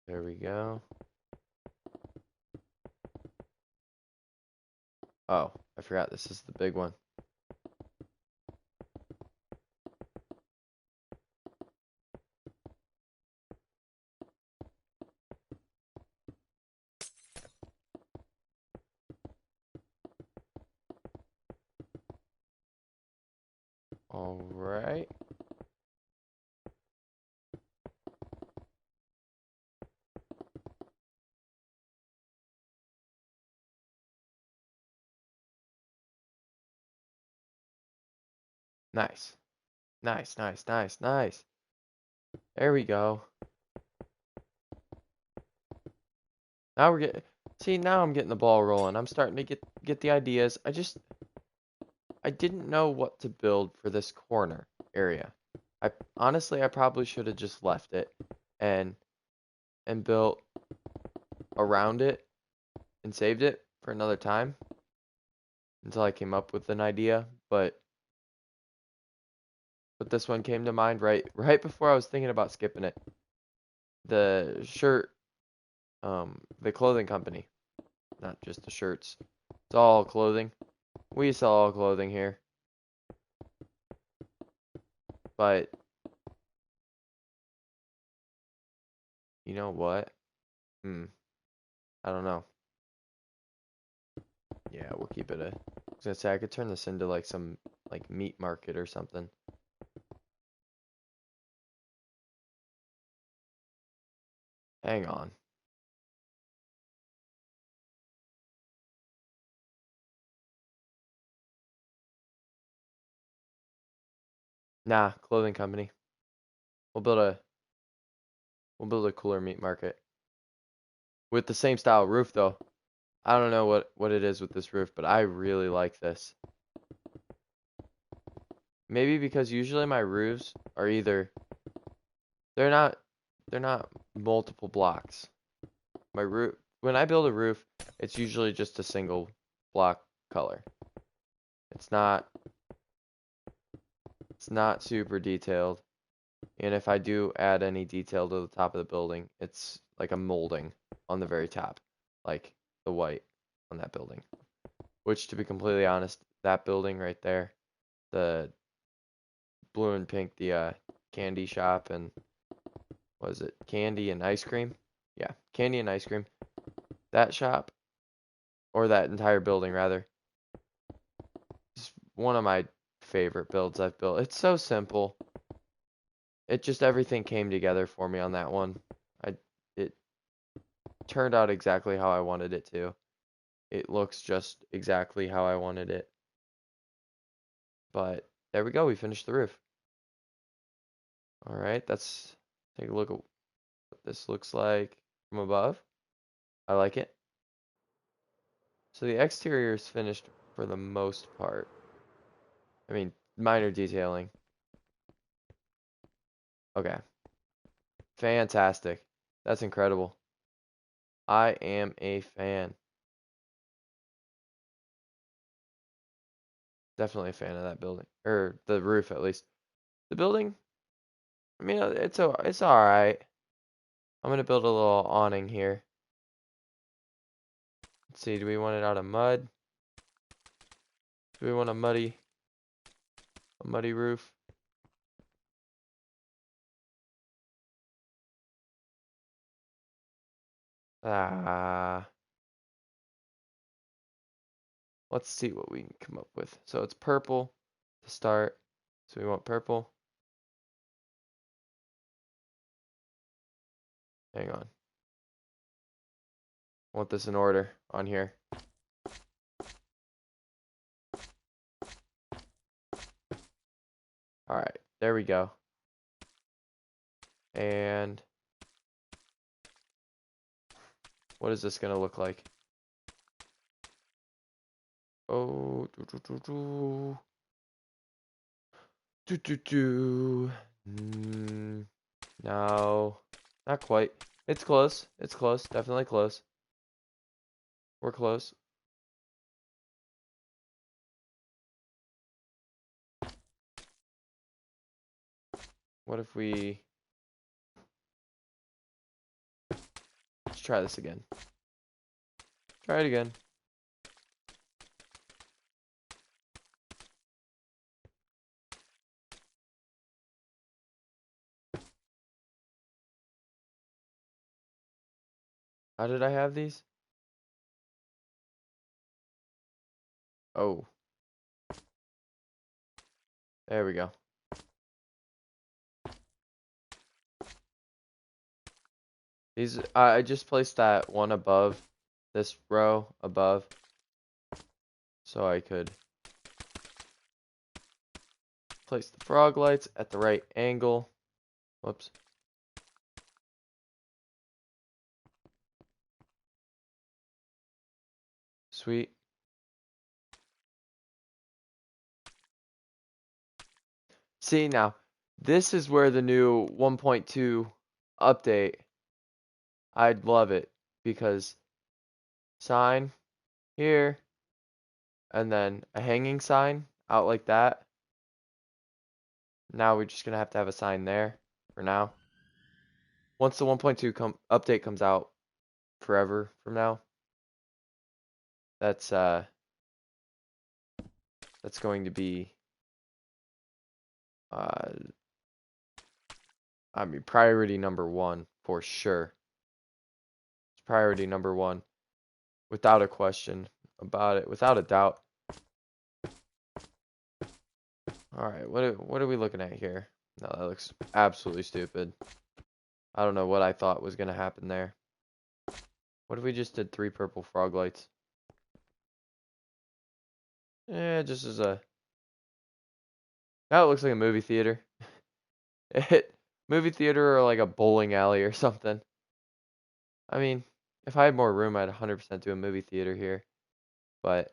There we go. Oh, I forgot this is the big one. All right. Nice. Nice, nice, nice, nice. There we go. Now we're getting, see, now I'm getting the ball rolling. I'm starting to get the ideas. I didn't know what to build for this corner area. I honestly, I probably should have just left it and built around it and saved it for another time until I came up with an idea, but this one came to mind right before I was thinking about skipping it. The shirt, the clothing company, not just the shirts. It's all clothing. We sell all clothing here. But you know what? I don't know. Yeah, we'll keep it a. I was gonna say I could turn this into like some like meat market or something. Hang on. Nah, clothing company. We'll build a we'll build a cooler meat market with the same style roof though. I don't know what it is with this roof, but I really like this. Maybe because usually my roofs are either they're not they're not multiple blocks. My roof when I build a roof, it's usually just a single block color. It's not it's not super detailed. And if I do add any detail to the top of the building, it's like a molding on the very top, like the white on that building. Which, to be completely honest, that building right there, the blue and pink, the candy shop and was it candy and ice cream? Yeah, candy and ice cream. That shop, or that entire building rather, is one of my favorite builds I've built. It's so simple. It just everything came together for me on that one. It turned out exactly how I wanted it to. It looks just exactly how I wanted it. But there we go, we finished the roof. Alright, let's take a look at what this looks like from above. I like it. So the exterior is finished for the most part. I mean, minor detailing. Okay. Fantastic. That's incredible. I am a fan. Definitely a fan of that building. Or the roof, at least. The building, I mean, it's alright. I'm gonna build a little awning here. Let's see, do we want it out of mud? Do we want a muddy roof? Ah, let's see what we can come up with. So it's purple to start. So we want purple. Hang on. I want this in order on here. All right, there we go. And what is this gonna look like? Oh, do. No, not quite. It's close. It's close. Definitely close. We're close. What if we... Let's try this again. Try it again. How did I have these? Oh, there we go. These, I just placed that one above this row above so I could place the frog lights at the right angle. Whoops. Sweet. See now, this is where the new 1.2 update, I'd love it because sign here and then a hanging sign out like that. Now we're just gonna have to have a sign there for now. Once the 1.2 update comes out forever from now, that's going to be uh I mean priority number one for sure. It's priority number one without a question about it, without a doubt. All right, what are we looking at here? No, that looks absolutely stupid. I don't know what I thought was gonna happen there. What if we just did 3 purple frog lights? Just as a that looks like a movie theater. It movie theater or like a bowling alley or something. I mean, if I had more room, I'd 100% do a movie theater here. But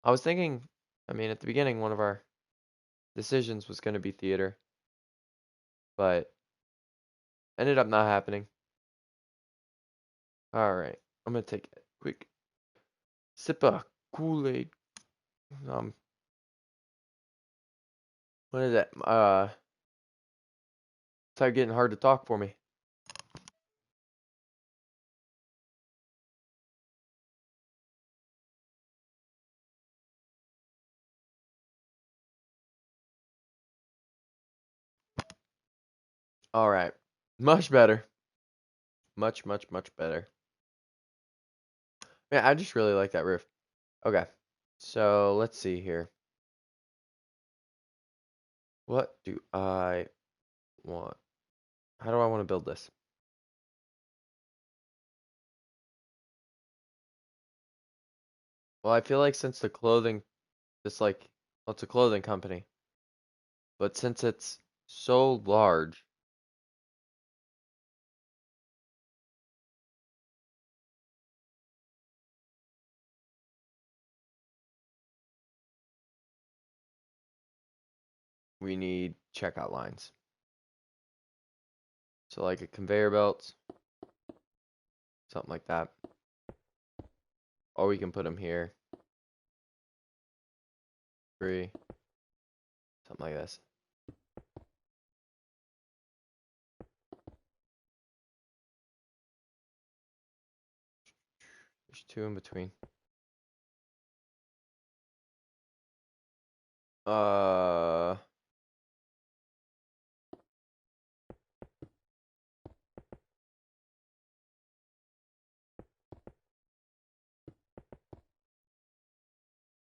I was thinking, I mean, at the beginning, one of our decisions was going to be theater, but ended up not happening. All right, I'm gonna take a quick sip of Kool-Aid. Um, what is that? It's getting hard to talk for me. All right, much better. Much, much, much better. Yeah, I just really like that roof. Okay, so let's see here. What do I want? How do I want to build this? Well, I feel like since the clothing, it's like, well, it's a clothing company, but since it's so large, we need checkout lines. So like a conveyor belt, something like that. Or we can put them here. 3, something like this. There's 2 in between. Uh,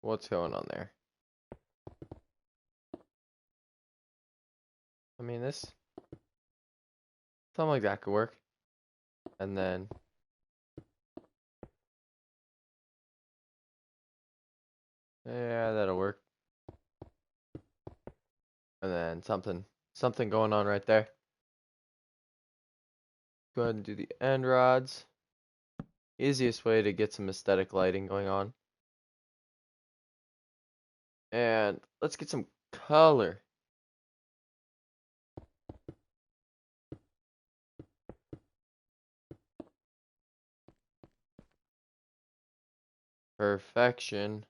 what's going on there? I mean, this, something like that could work. And then, yeah, that'll work. And then something going on right there. Go ahead and do the end rods. Easiest way to get some aesthetic lighting going on. And let's get some color. Perfection.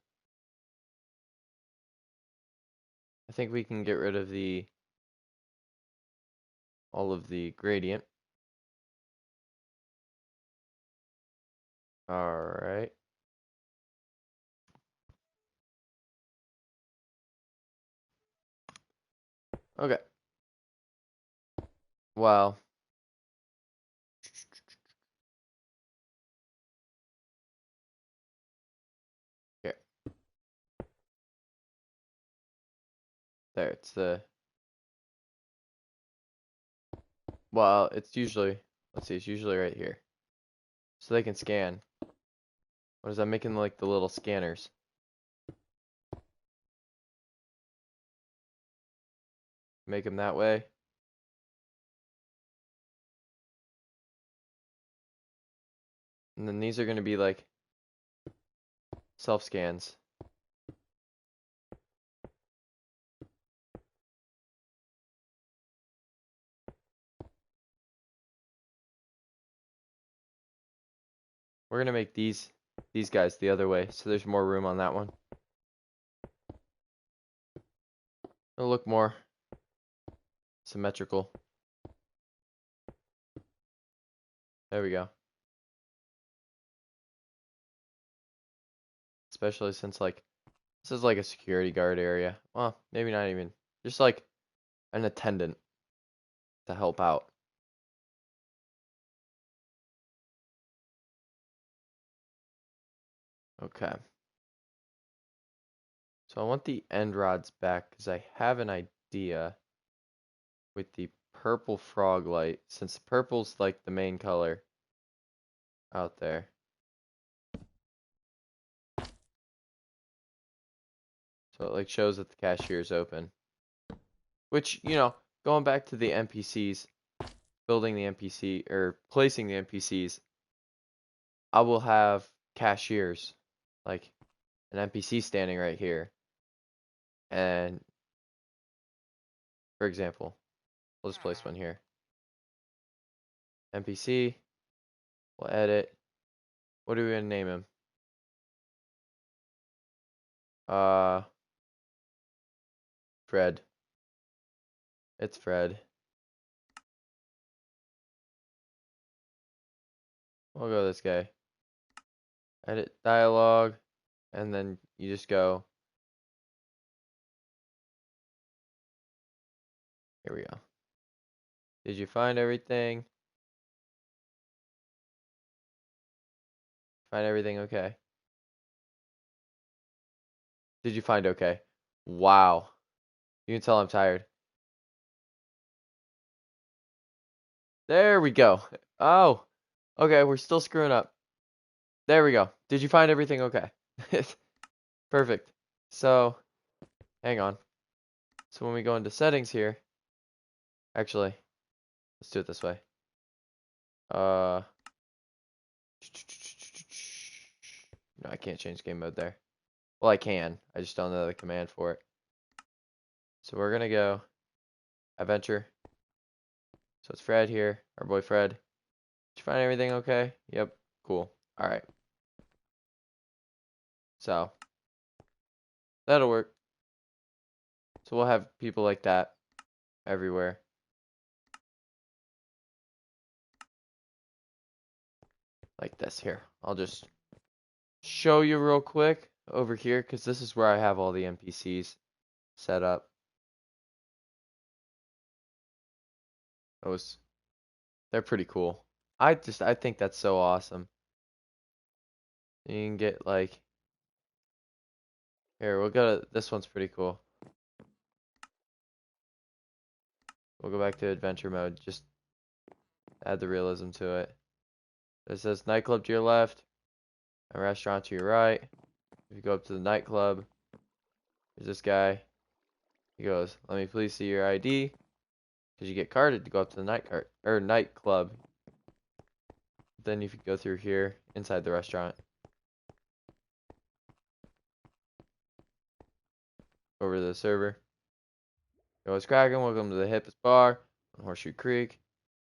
I think we can get rid of all of the gradient. Alright. Okay. Well, here. There, it's well, it's usually, let's see, it's usually right here. So they can scan. What is that making like the little scanners? Make them that way. And then these are going to be like self-scans. We're going to make these guys the other way, so there's more room on that one. It'll look more symmetrical. There we go. Especially since like this is like a security guard area. Well, maybe not even. Just like an attendant to help out. Okay. So I want the end rods back because I have an idea with the purple frog light, since purple's like the main color out there. So it like shows that the cashier is open. Which, you know, going back to the NPCs, building the NPC or placing the NPCs, I will have cashiers, like an NPC standing right here. And for example, we'll just place one here. NPC, we'll edit. What are we gonna name him? Fred. It's Fred. We'll go this guy. Edit dialogue, and then you just go. Here we go. Did you find everything? Find everything okay? Did you find okay? Wow. You can tell I'm tired. There we go. Oh, okay, we're still screwing up. There we go. Did you find everything okay? Perfect. So, hang on. So when we go into settings here, actually, let's do it this way. No, I can't change game mode there. Well, I can. I just don't know the command for it. So we're gonna go adventure. So it's Fred here, our boy Fred. Did you find everything okay? Yep. Cool. All right. So that'll work. So we'll have people like that everywhere. Like this here. I'll just show you real quick over here because this is where I have all the NPCs set up. They're pretty cool. I think that's so awesome. You can get like here, we'll go to this one's pretty cool. We'll go back to adventure mode, just add the realism to it. It says nightclub to your left, a restaurant to your right. If you go up to the nightclub, there's this guy. He goes, "Let me please see your ID," because you get carded to go up to the nightclub. Then you could go through here inside the restaurant. Over to the server. Yo, what's cracking? Welcome to the hippest bar on Horseshoe Creek.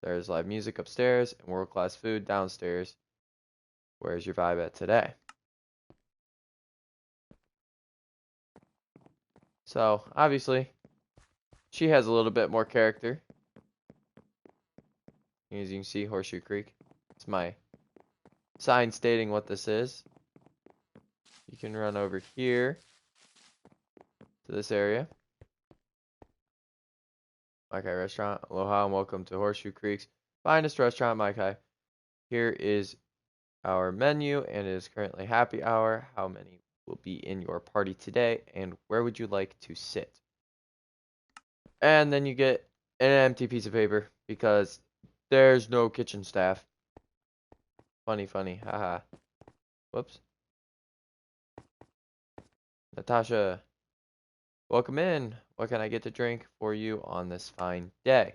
There's live music upstairs and world-class food downstairs. Where's your vibe at today? So, obviously, she has a little bit more character. As you can see, Horseshoe Creek. It's my sign stating what this is. You can run over here to this area. Maikai Restaurant. Aloha and welcome to Horseshoe Creek's finest restaurant, Maikai. Here is our menu, and it is currently happy hour. How many will be in your party today, and where would you like to sit? And then you get an empty piece of paper because there's no kitchen staff. Funny, haha. Whoops. Natasha, welcome in. What can I get to drink for you on this fine day?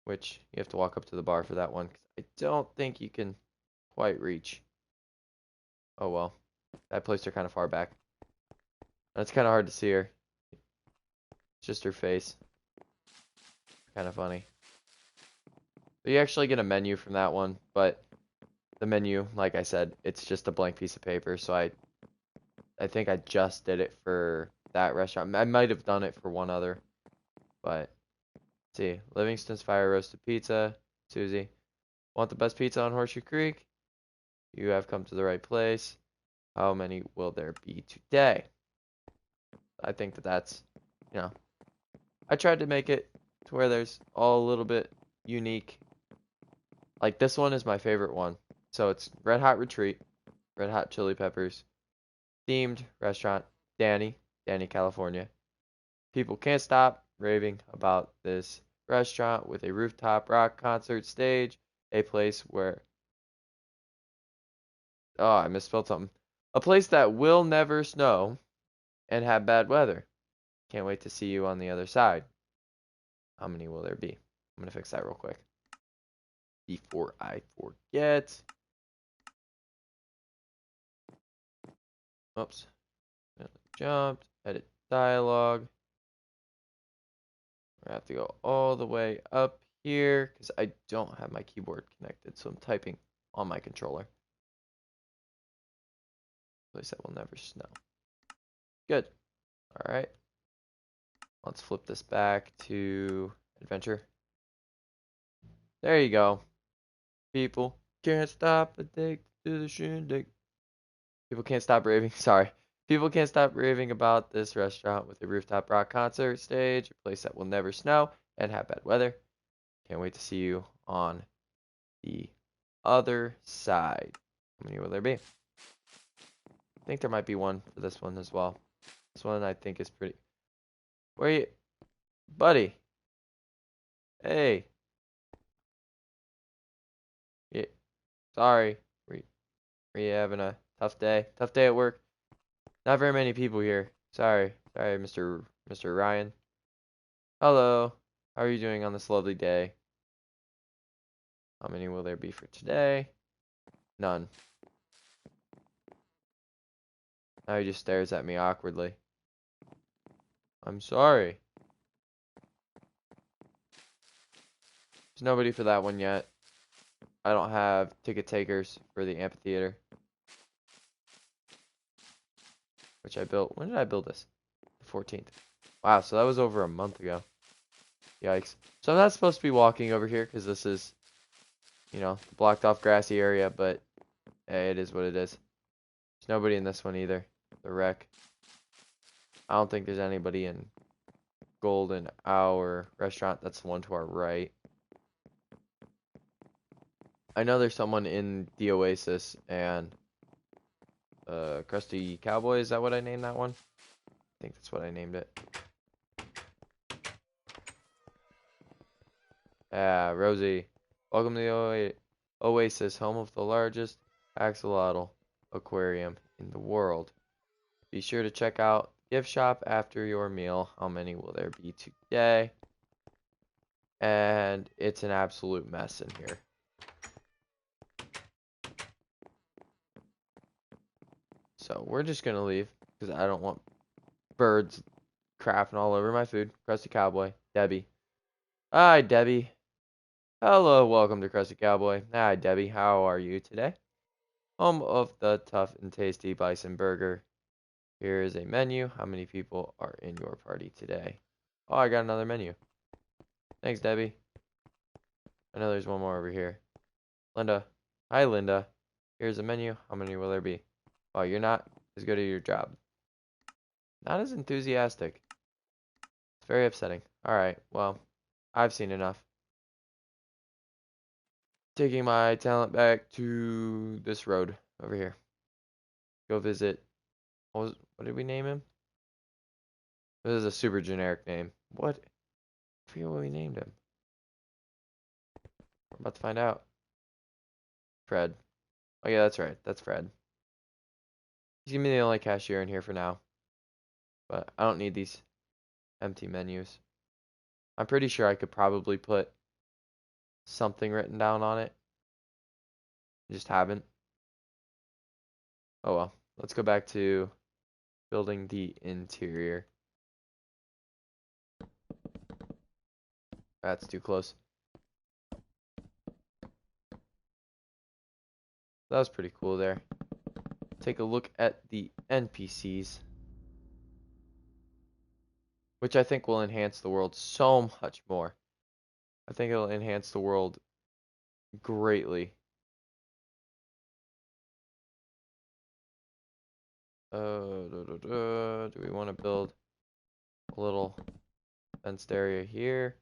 Which you have to walk up to the bar for that one. 'Cause I don't think you can quite reach. Oh well. I placed her kind of far back. That's kind of hard to see her. It's just her face. Kind of funny. But you actually get a menu from that one, but the menu, like I said, it's just a blank piece of paper. So I think I just did it for that restaurant. I might have done it for one other, but let's see. Livingston's Fire Roasted Pizza. Susie, want the best pizza on Horseshoe Creek? You have come to the right place. How many will there be today? I think that's, you know, I tried to make it to where there's all a little bit unique. Like this one is my favorite one. So it's Red Hot Retreat, Red Hot Chili Peppers, themed restaurant, Danny, California. People can't stop raving about this restaurant with a rooftop rock concert stage, a place where, oh, I misspelled something. A place that will never snow and have bad weather. Can't wait to see you on the other side. How many will there be? I'm going to fix that real quick before I forget. Oops. Jumped. Edit dialogue. I have to go all the way up here because I don't have my keyboard connected, so I'm typing on my controller. Place that will never snow. Good. All right. Let's flip this back to adventure. There you go. People can't stop addicted to the shindig. People can't stop raving. Sorry. People can't stop raving about this restaurant with a rooftop rock concert stage, a place that will never snow and have bad weather. Can't wait to see you on the other side. How many will there be? I think there might be one for this one as well. This one I think is pretty. Where you, buddy? Hey. Yeah. Sorry. Were you having a tough day? Tough day at work? Not very many people here. Sorry, Mr. Ryan. Hello. How are you doing on this lovely day? How many will there be for today? None. Now he just stares at me awkwardly. I'm sorry. There's nobody for that one yet. I don't have ticket takers for the amphitheater, which I built. When did I build this? The 14th. Wow, so that was over a month ago. Yikes. So I'm not supposed to be walking over here because this is, you know, blocked off grassy area, but hey, it is what it is. There's nobody in this one either. The wreck. I don't think there's anybody in Golden Hour Restaurant. That's the one to our right. I know there's someone in the Oasis and Krusty Cowboy. Is that what I named that one? I think that's what I named it. Ah, Rosie. Welcome to the Oasis, home of the largest axolotl aquarium in the world. Be sure to check out gift shop after your meal. How many will there be today? And it's an absolute mess in here. So we're just gonna leave because I don't want birds crapping all over my food. Krusty Cowboy, Debbie. Hi, Debbie. Hello, welcome to Krusty Cowboy. Hi, Debbie. How are you today? Home of the tough and tasty bison burger. Here is a menu. How many people are in your party today? Oh, I got another menu. Thanks, Debbie. I know there's one more over here. Linda. Hi, Linda. Here's a menu. How many will there be? Oh, you're not as good at your job. Not as enthusiastic. It's very upsetting. Alright, well, I've seen enough. Taking my talent back to this road over here. Go visit. What did we name him? This is a super generic name. What? I forget what we named him. We're about to find out. Fred. Oh yeah, that's right. That's Fred. He's gonna be the only cashier in here for now. But I don't need these empty menus. I'm pretty sure I could probably put something written down on it. Just haven't. Oh well. Let's go back to building the interior. That's too close. That was pretty cool there. Take a look at the NPCs, which I think will enhance the world so much more. I think it'll enhance the world greatly. Do we want to build a little fenced area here?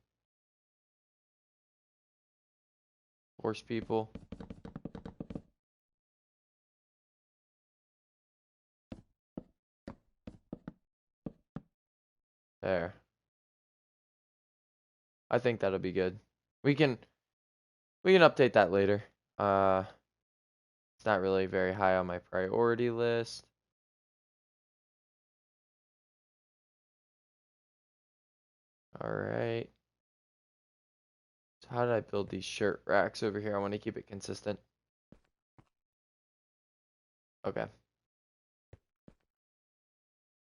Horse people. There. I think that'll be good. We can update that later. It's not really very high on my priority list. All right. So how did I build these shirt racks over here? I want to keep it consistent. Okay.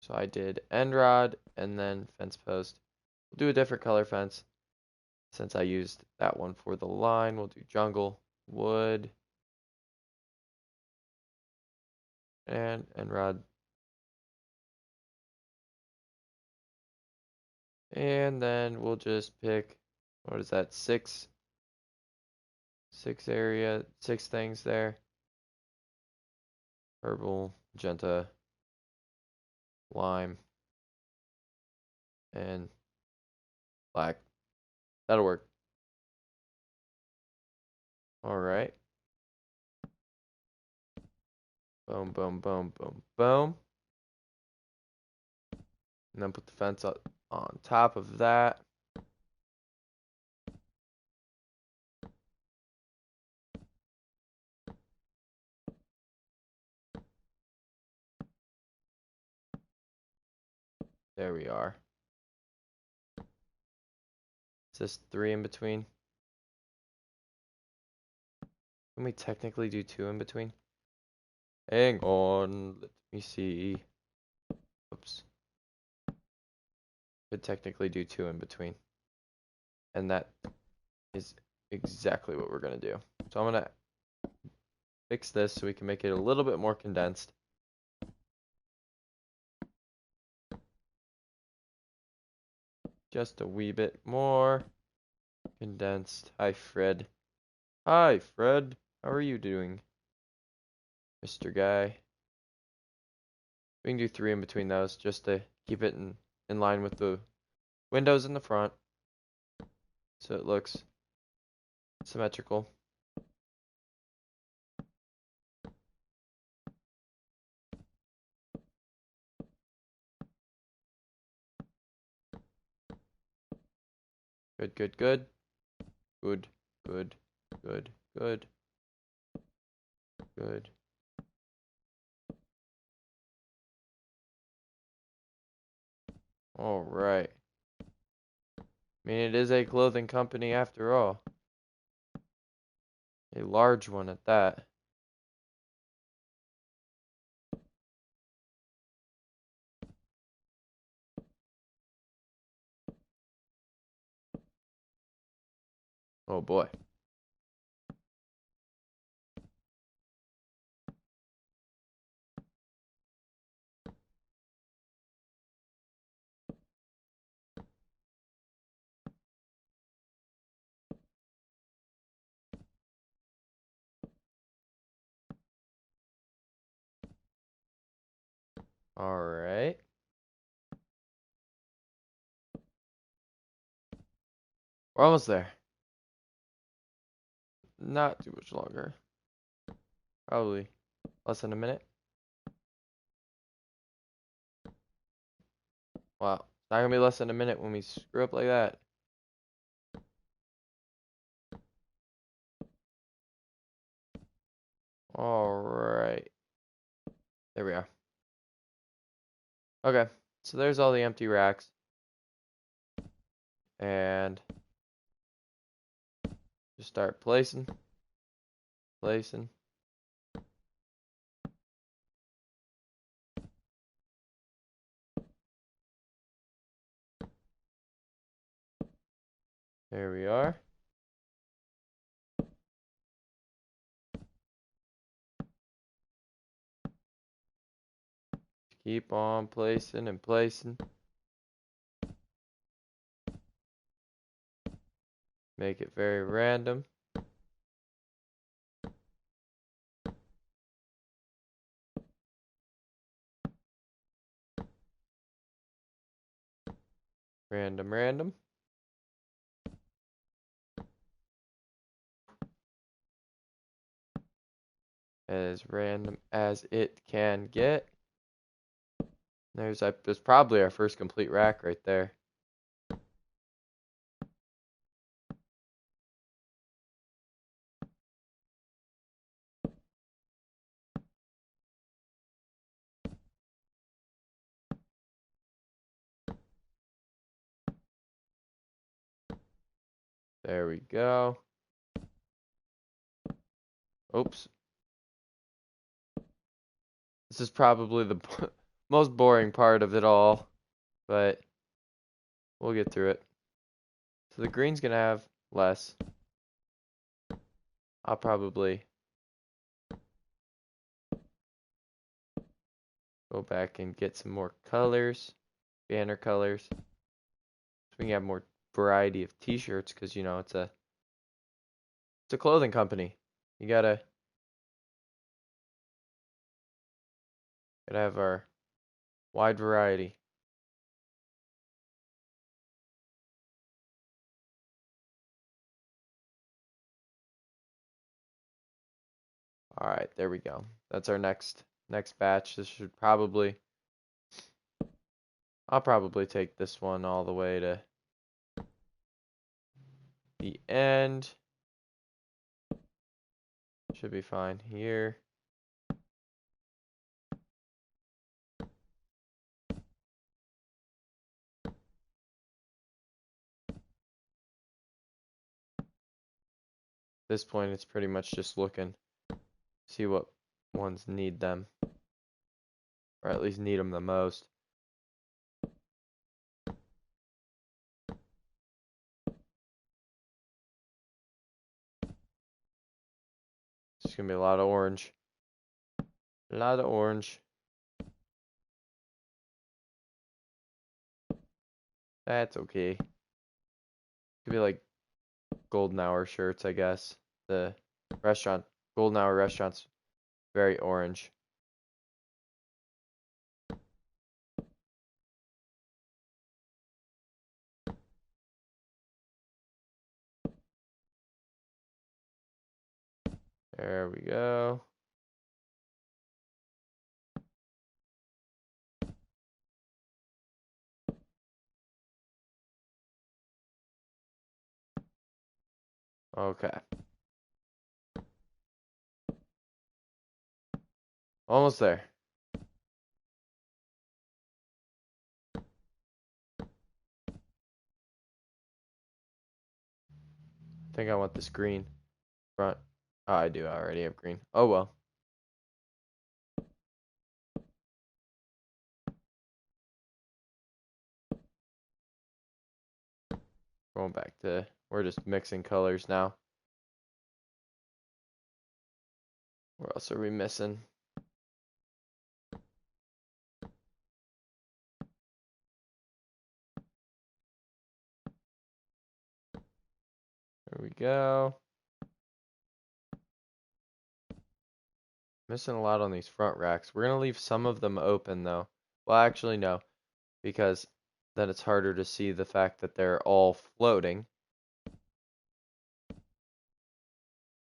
So I did end rod and then fence post. We'll do a different color fence since I used that one for the line. We'll do jungle, wood, and end rod. And then we'll just pick, what is that, six things there. Purple, magenta, lime, and black. That'll work. All right. Boom, boom, boom, boom, boom. And then put the fence up on top of that. There we are. Is this 3 in between? Can we technically do 2 in between? Hang on, let me see. Oops. Could technically do 2 in between. And that is exactly what we're gonna do. So I'm gonna fix this so we can make it a little bit more condensed. Just a wee bit more condensed. Hi, Fred. Hi, Fred. How are you doing, Mr. Guy? We can do 3 in between those just to keep it in line with the windows in the front so it looks symmetrical. Good, good, good. Good, good, good, good. Good. All right. I mean, it is a clothing company after all. A large one at that. Oh boy. All right. We're almost there. Not too much longer. Probably less than a minute. Wow. It's not gonna be less than a minute when we screw up like that. All right. There we are. Okay. So there's all the empty racks. And just start placing. There we are. Keep on placing and placing. Make it very random. Random, random. As random as it can get. There's probably our first complete rack right there. There we go. Oops. This is probably the most boring part of it all, but we'll get through it. So the green's gonna have less. I'll probably go back and get some more colors, banner colors, so we can have more variety of t-shirts, because you know it's a clothing company. You gotta have our wide variety. All right, there we go. That's our next batch. This should probably, I'll probably take this one all the way to the end. Should be fine here. At this point, it's pretty much just looking, see what ones need them, or at least need them the most. It's gonna be a lot of orange. A lot of orange. That's okay. Could be like golden hour shirts, I guess. The restaurant, golden hour restaurants, very orange. There we go. Okay. Almost there. I think I want this green front. Oh, I do. I already have green. Oh well. Going back to, we're just mixing colors now. What else are we missing? There we go. Missing a lot on these front racks. We're gonna leave some of them open though. Well, actually no, because then it's harder to see the fact that they're all floating.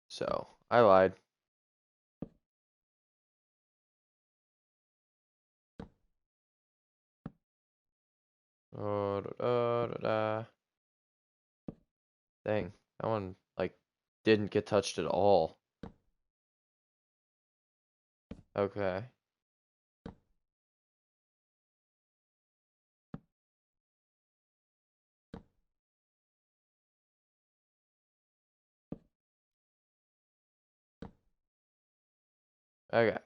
So, I lied. Oh, da, da, da, da. Dang, that one like didn't get touched at all. Okay. Okay.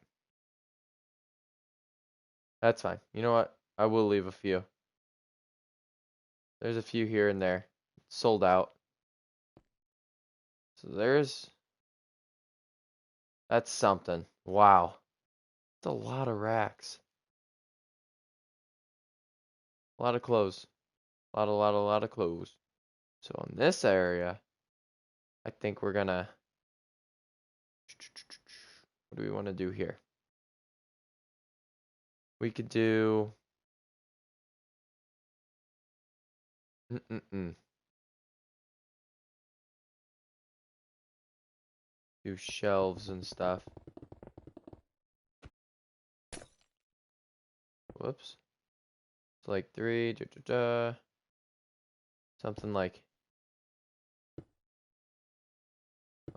That's fine. You know what? I will leave a few. There's a few here and there. Sold out. So that's something. Wow. That's a lot of racks. A lot of clothes. A lot of clothes. So in this area, I think we're gonna, what do we want to do here? We could do, do shelves and stuff. Whoops. It's like 3, something like,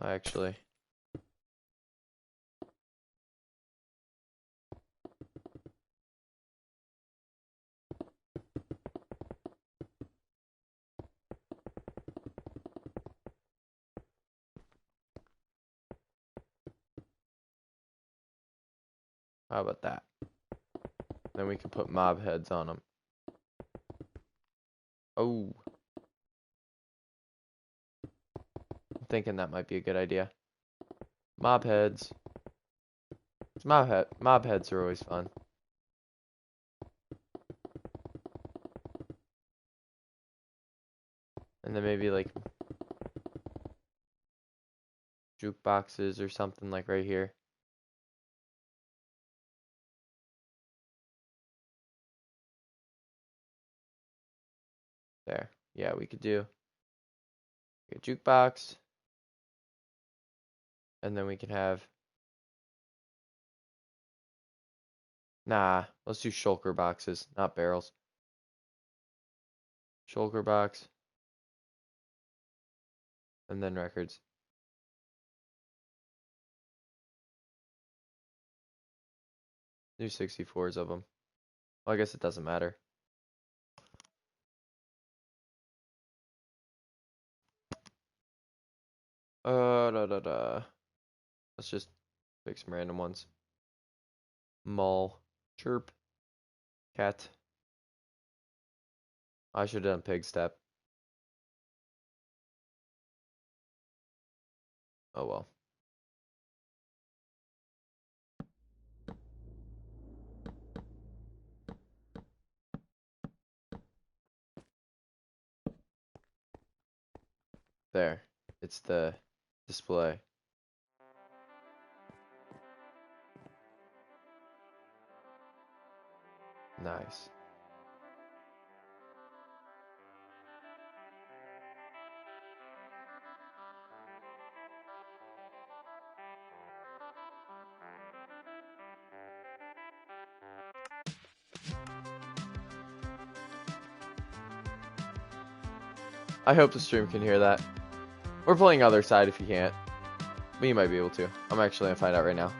actually, how about that? Then we can put mob heads on them. Oh, I'm thinking that might be a good idea. Mob heads. Mob heads are always fun. And then maybe like jukeboxes or something like right here. There. Yeah, we could do a jukebox. And then we can have, nah, let's do shulker boxes, not barrels. Shulker box. And then records. Do 64s of them. Well, I guess it doesn't matter. Let's just pick some random ones. Mull. Chirp. Cat. I should have done pig step. Oh well. There. It's the display. Nice. I hope the stream can hear that. We're playing other side if you can't. But you might be able to. I'm actually gonna find out right now.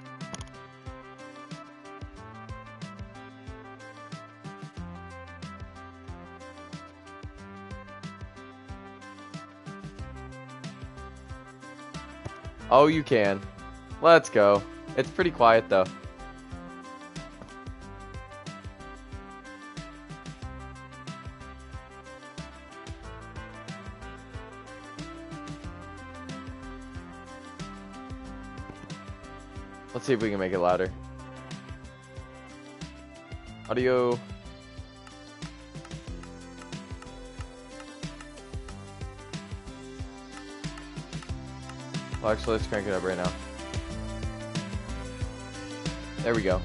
Oh, you can. Let's go. It's pretty quiet though. Let's see if we can make it louder. Audio. Well, actually, let's crank it up right now. There we go.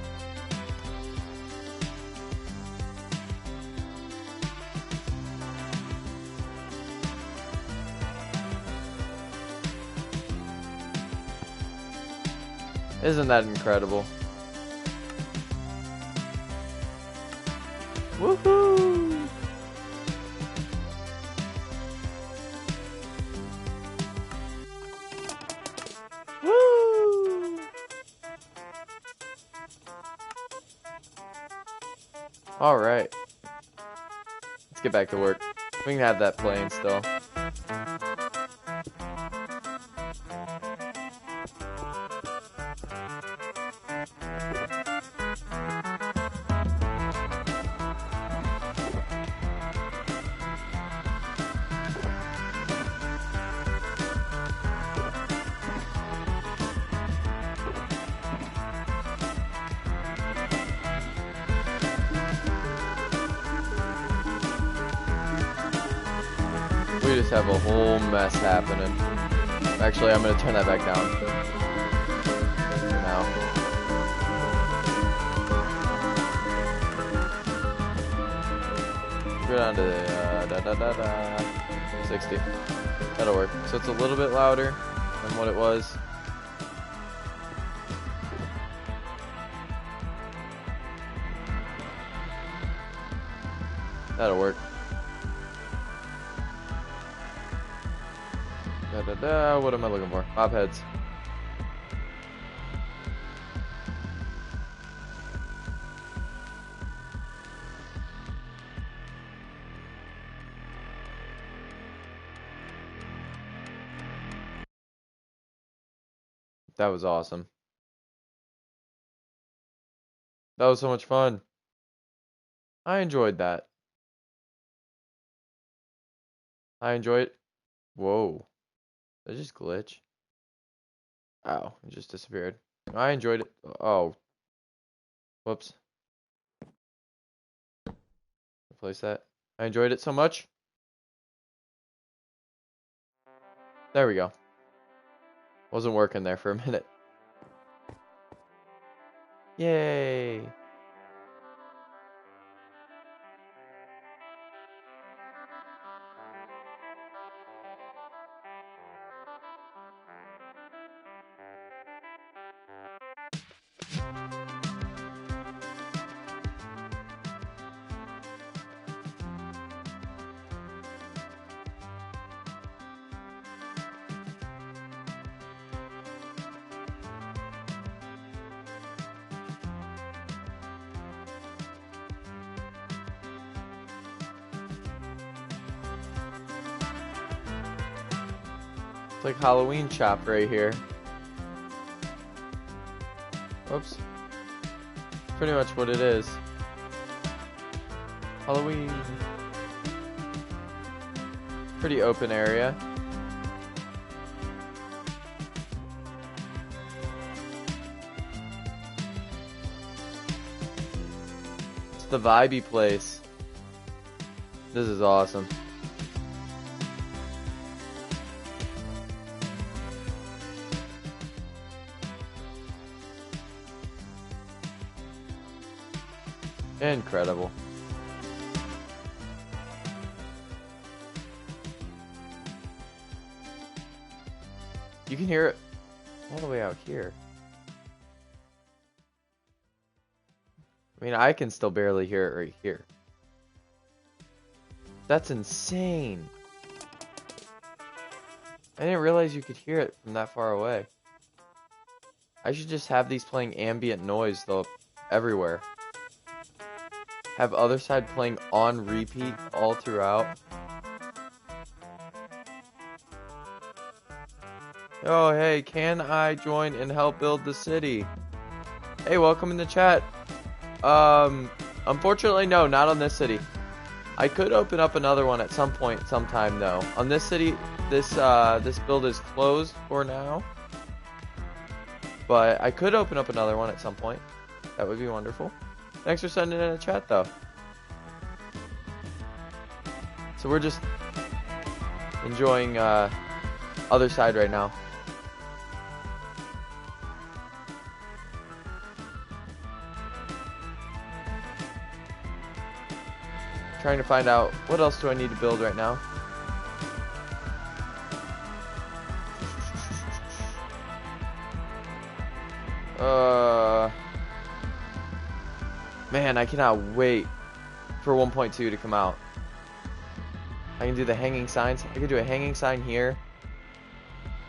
Isn't that incredible? Woohoo! Woo! All right. Let's get back to work. We can have that playing still. We just have a whole mess happening. Actually, I'm gonna turn that back down for now. Go down to 60. That'll work. So it's a little bit louder than what it was. That'll work. What am I looking for? Bob heads. That was awesome. That was so much fun. I enjoyed that. I enjoyed. Whoa. Did I just glitch? Oh, it just disappeared. I enjoyed it. Oh. Whoops. Replace that. I enjoyed it so much. There we go. Wasn't working there for a minute. Yay. It's like Halloween shop right here. Whoops. Pretty much what it is. Halloween. Pretty open area. It's the vibey place. This is awesome. Incredible. You can hear it all the way out here. I mean, I can still barely hear it right here. That's insane. I didn't realize you could hear it from that far away. I should just have these playing ambient noise though everywhere. Have other side playing on repeat all throughout. Oh, hey, can I join and help build the city? Hey, welcome in the chat. Unfortunately, no, not on this city. I could open up another one at some point, sometime though. On this city, this build is closed for now. But I could open up another one at some point. That would be wonderful. Thanks for sending in a chat though. So we're just enjoying other side right now. Trying to find out what else do I need to build right now. Man, I cannot wait for 1.2 to come out. I can do the hanging signs. I could do a hanging sign here.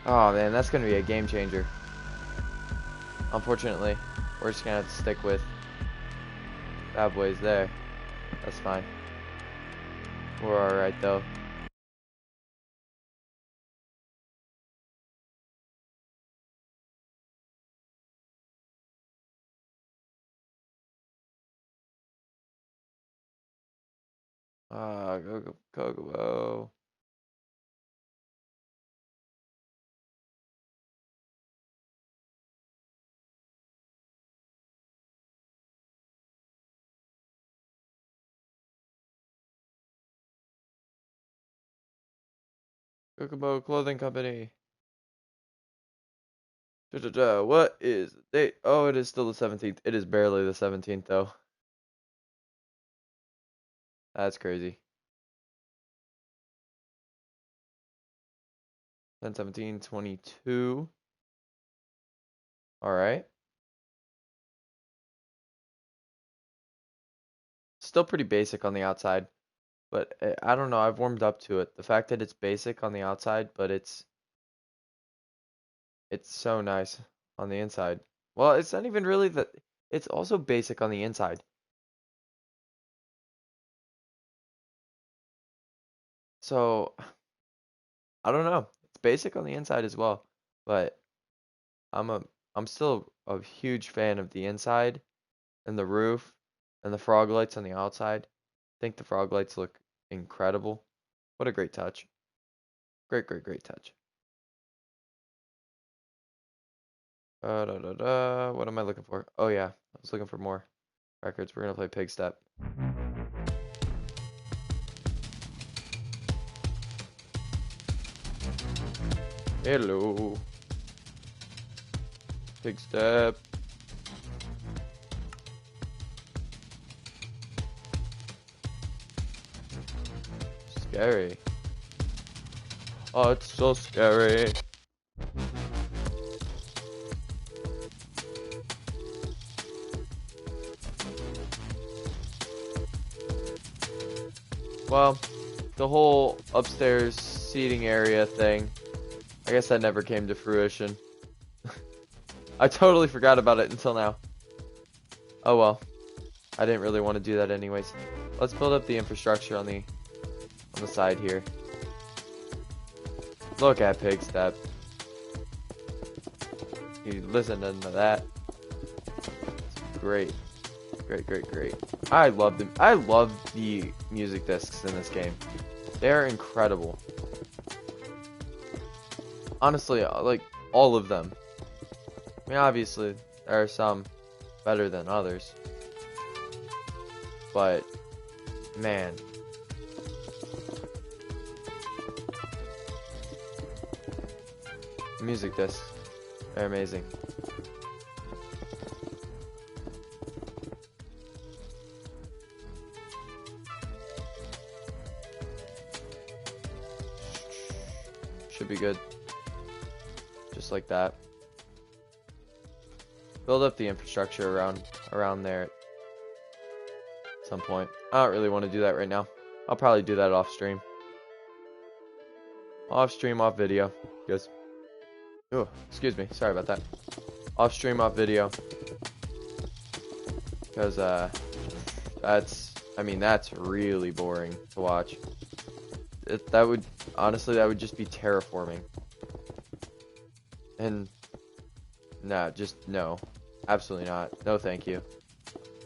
Oh man, that's gonna be a game changer. Unfortunately, we're just gonna have to stick with bad boys there. That's fine. We're alright though. Kokomo. Kokomo Clothing Company. What is the date? Oh, it is still the 17th. It is barely the 17th, though. That's crazy. 10/17/22. All right. Still pretty basic on the outside, but I don't know. I've warmed up to it. The fact that it's basic on the outside, but it's so nice on the inside. Well, it's not even really that. It's also basic on the inside. So, I don't know. It's basic on the inside as well, but I'm a I'm still a huge fan of the inside and the roof and the frog lights on the outside. I think the frog lights look incredible. What a great touch. Great, great, great touch. What am I looking for? Oh yeah, I was looking for more records. We're gonna play Pig Step. Hello. Pig Step. Scary. Oh, it's so scary. Well, the whole upstairs seating area thing, I guess that never came to fruition. I totally forgot about it until now. Oh well, I didn't really want to do that anyways. Let's build up the infrastructure on the side here. Look at Pig Step. You listen to that. It's great. Great, great, great. I love them. I love the music discs in this game. They're incredible. Honestly, like all of them. I mean, obviously, there are some better than others. But, man. Music discs. They're amazing. Should be good. Just like that. Build up the infrastructure around there at some point. I don't really want to do that right now. I'll probably do that off stream. Off stream, off video. Guys. Oh, excuse me. Sorry about that. Off stream, off video. Because that's really boring to watch. That would honestly, that would just be terraforming. And no, just no. Absolutely not. No, thank you.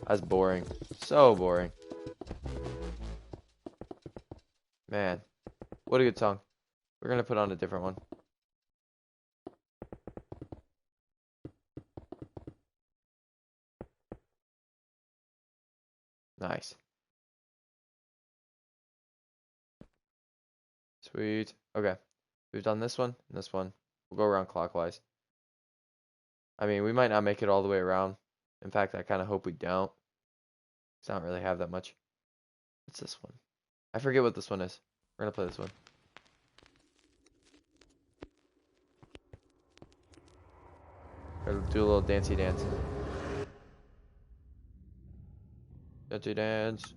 That's boring. So boring. Man, what a good song. We're gonna put on a different one. Nice. Sweet. Okay. We've done this one and this one. We'll go around clockwise. I mean, we might not make it all the way around. In fact, I kind of hope we don't. 'Cause I don't really have that much. What's this one? I forget what this one is. We're gonna play this one. Or do a little dancey dance. Dancey dance.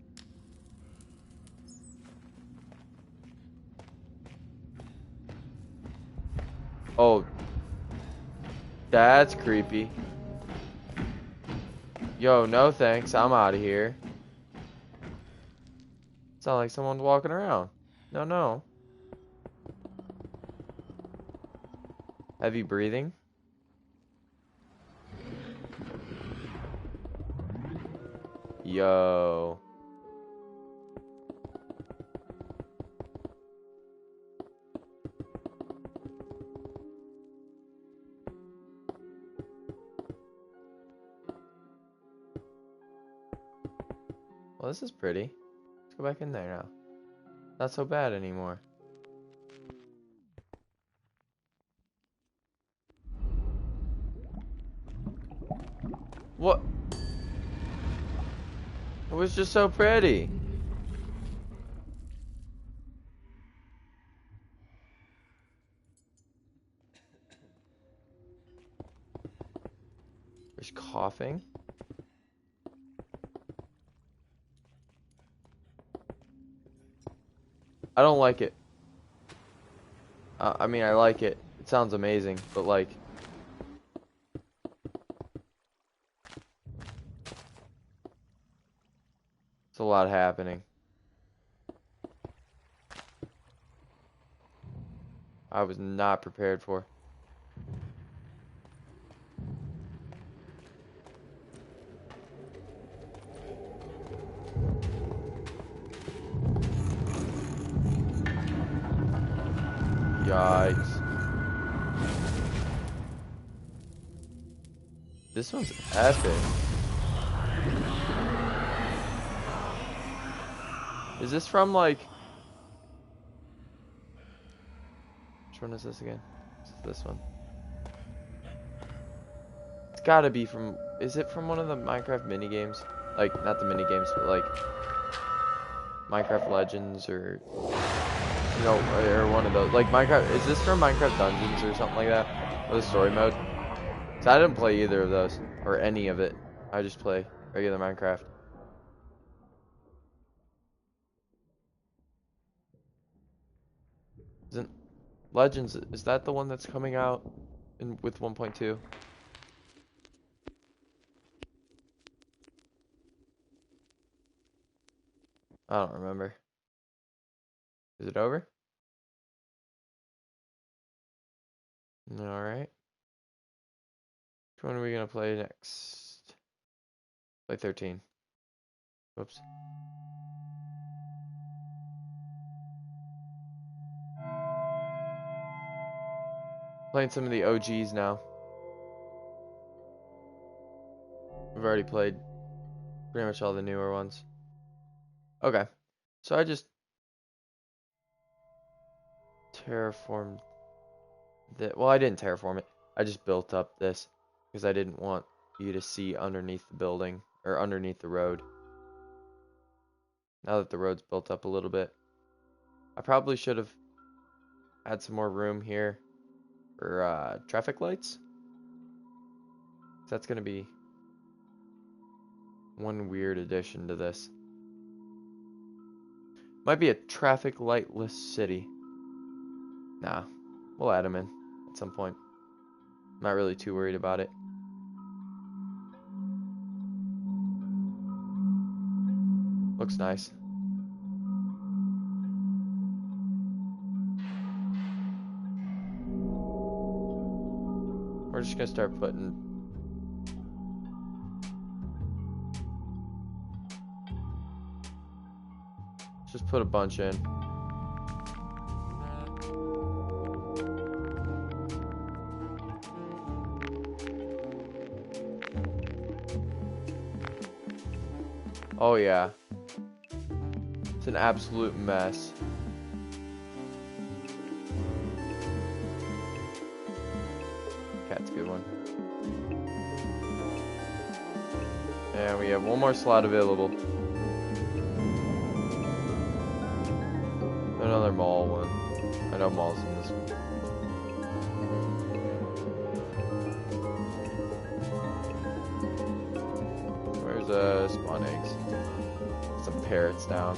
Oh, that's creepy. Yo, no thanks. I'm out of here. Sound like someone walking around. No, no. Heavy breathing. Yo. Well, this is pretty. Let's go back in there now. Not so bad anymore. was just so pretty. There's coughing. I don't like it. I mean, I like it. It sounds amazing, but like... It's a lot happening. I was not prepared for. Yikes. This one's epic. Is this from like... Which one is this again? It's this one. It's gotta be from... Is it from one of the Minecraft minigames? Like, not the minigames, but like... Minecraft Legends or... You know, or one of those. Like Minecraft... Is this from Minecraft Dungeons or something like that? Or the story mode? So I didn't play either of those. Or any of it. I just play regular Minecraft. Isn't Legends, is that the one that's coming out with 1.2? I don't remember. Is it over? Alright. Which one are we gonna play next? Play 13. Whoops. Playing some of the OGs now. We've already played pretty much all the newer ones. Okay. So I just terraformed that. Well, I didn't terraform it. I just built up this because I didn't want you to see underneath the building or underneath the road. Now that the road's built up a little bit, I probably should have had some more room here for traffic lights. That's gonna be one weird addition to this. Might be a traffic lightless city. Nah, we'll add them in at some point. Not really too worried about it. Looks nice. We're just gonna start putting just put a bunch in. Oh yeah. It's an absolute mess. Cat's a good one. And we have one more slot available. Another mall one. I know malls in this one. Where's spawn eggs? Some parrots down.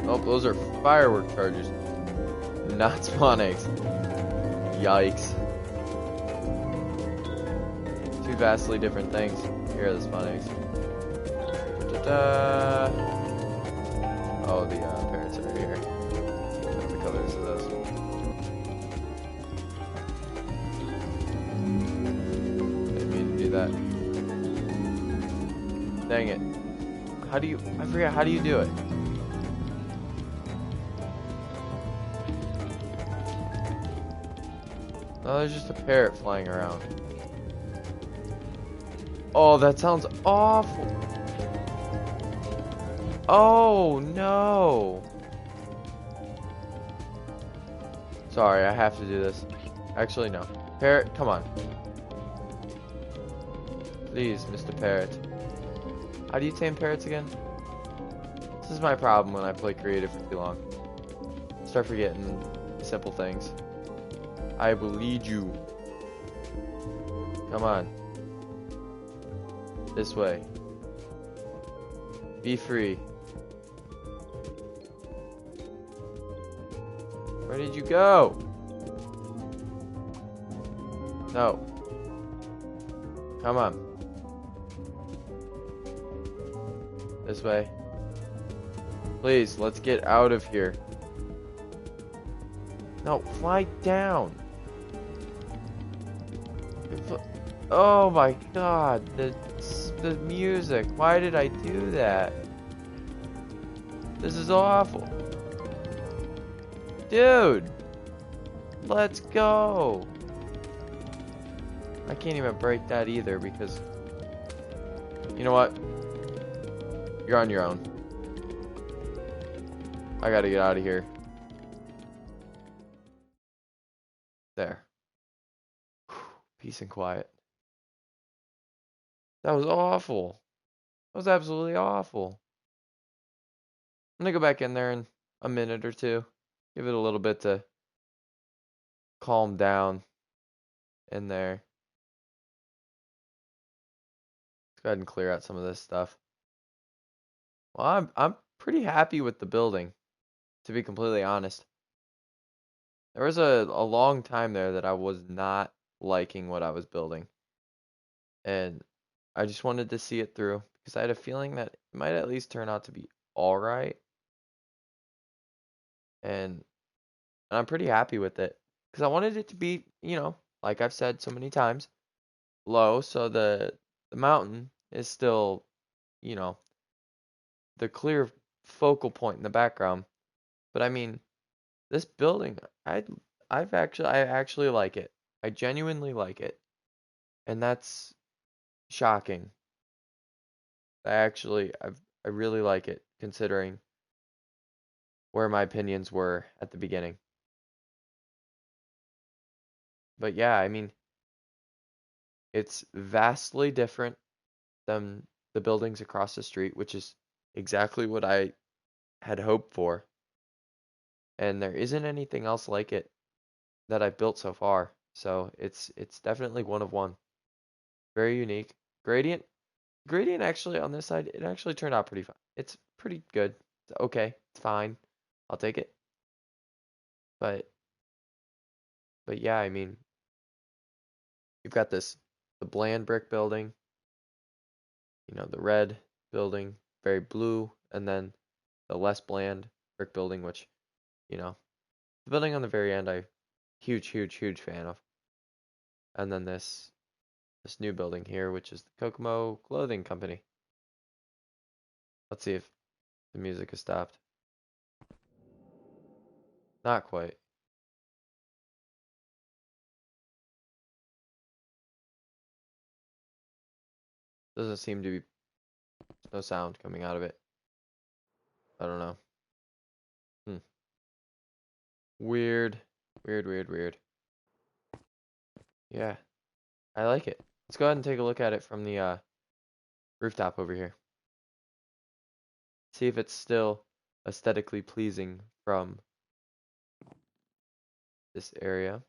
Oh, those are firework charges, not spawn eggs. Yikes. Two vastly different things. Here are the spawn eggs. Ta-da! Oh, the parrots are here. What's the colors of those? Didn't mean to do that. Dang it. How do you... I forget, how do you do it? Oh, there's just a parrot flying around. Oh, that sounds awful. Oh, no. Sorry, I have to do this. Actually, no. Parrot, come on. Please, Mr. Parrot. How do you tame parrots again? This is my problem when I play creative for too long. Start forgetting simple things. I will lead you. Come on. This way. Be free. Where did you go? No. Come on. This way. Please, let's get out of here. No, fly down. Oh my god, the music. Why did I do that? This is awful. Dude, let's go. I can't even break that either because, you know what? You're on your own. I gotta get out of here. There. Peace and quiet. That was awful. That was absolutely awful. I'm gonna go back in there in a minute or two. Give it a little bit to calm down in there. Let's go ahead and clear out some of this stuff. Well, I'm pretty happy with the building, to be completely honest. There was a long time there that I was not liking what I was building. And I just wanted to see it through because I had a feeling that it might at least turn out to be alright. And I'm pretty happy with it because I wanted it to be, you know, like I've said so many times, low, so the mountain is still, you know, the clear focal point in the background. But I mean, this building, I actually like it. I genuinely like it. And that's shocking. I really like it considering where my opinions were at the beginning. But yeah, I mean, it's vastly different than the buildings across the street, which is exactly what I had hoped for. And there isn't anything else like it that I've built so far. So it's definitely one of one. Very unique. Gradient Gradient actually on this side, it actually turned out pretty fine. It's pretty good. It's okay. It's fine. I'll take it. But yeah, I mean, you've got the bland brick building, you know, the red building, very blue, and then the less bland brick building, which, you know, the building on the very end, I huge fan of. And then this new building here, which is the Kokomo Clothing Company. Let's see if the music has stopped. Not quite. Doesn't seem to be no sound coming out of it. I don't know. Hmm. Weird. Weird. Yeah, I like it. Let's go ahead and take a look at it from the rooftop over here. See if it's still aesthetically pleasing from this area.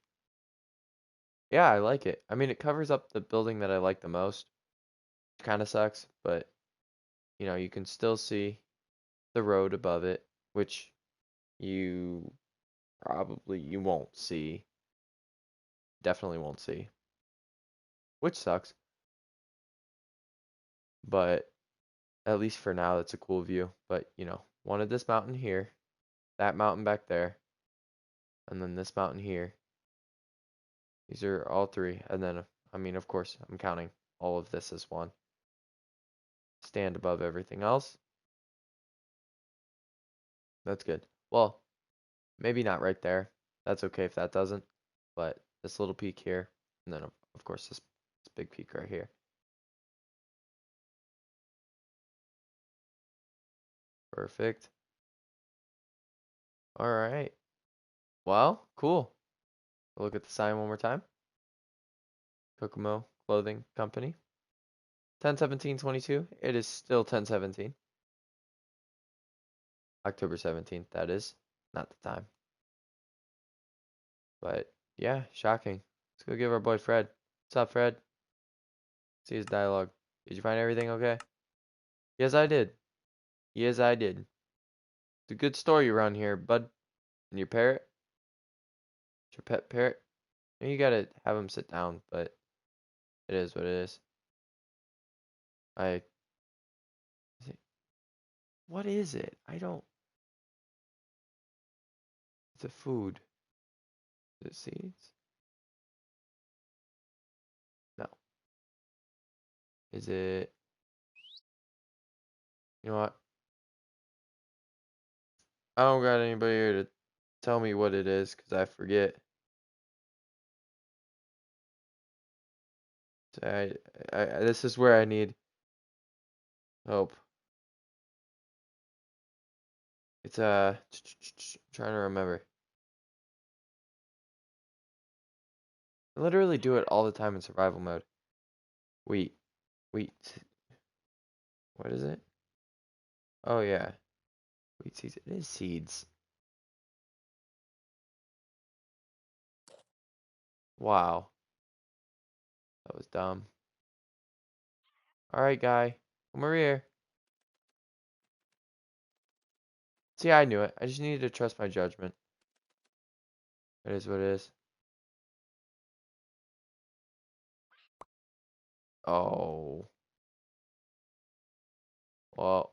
Yeah, I like it. I mean, it covers up the building that I like the most. Kind of sucks, but you know, you can still see the road above it, which you you won't see. Definitely won't see. Which sucks. But at least for now, that's a cool view. But, you know, wanted this mountain here, that mountain back there, and then this mountain here. These are all three. And then, I mean, of course, I'm counting all of this as one. Stand above everything else. That's good. Well, maybe not right there. That's okay if that doesn't. But this little peak here, and then, of course, this big peak right here. Perfect. All right. Well, cool. Look at the sign one more time. Kokomo Clothing Company. 10/17/22. It is still 10/17. October 17th, that is. Not the time. But yeah, shocking. Let's go give our boy Fred. What's up, Fred? See his dialogue. Did you find everything okay? Yes, I did. Yes, I did. It's a good story around here, bud. And your parrot? Your pet parrot? You gotta have him sit down, but it is what it is. I. What is it? I don't. It's a food. Is it seeds? No. Is it? You know what? I don't got anybody here to tell me what it is, because I forget. This is where I need help. It's I'm trying to remember. I literally do it all the time in survival mode. Wheat. Wheat. What is it? Oh yeah. Wheat seeds. It is seeds. Wow. That was dumb. Alright, guy. Come over here. See, I knew it. I just needed to trust my judgment. It is what it is. Oh. Well,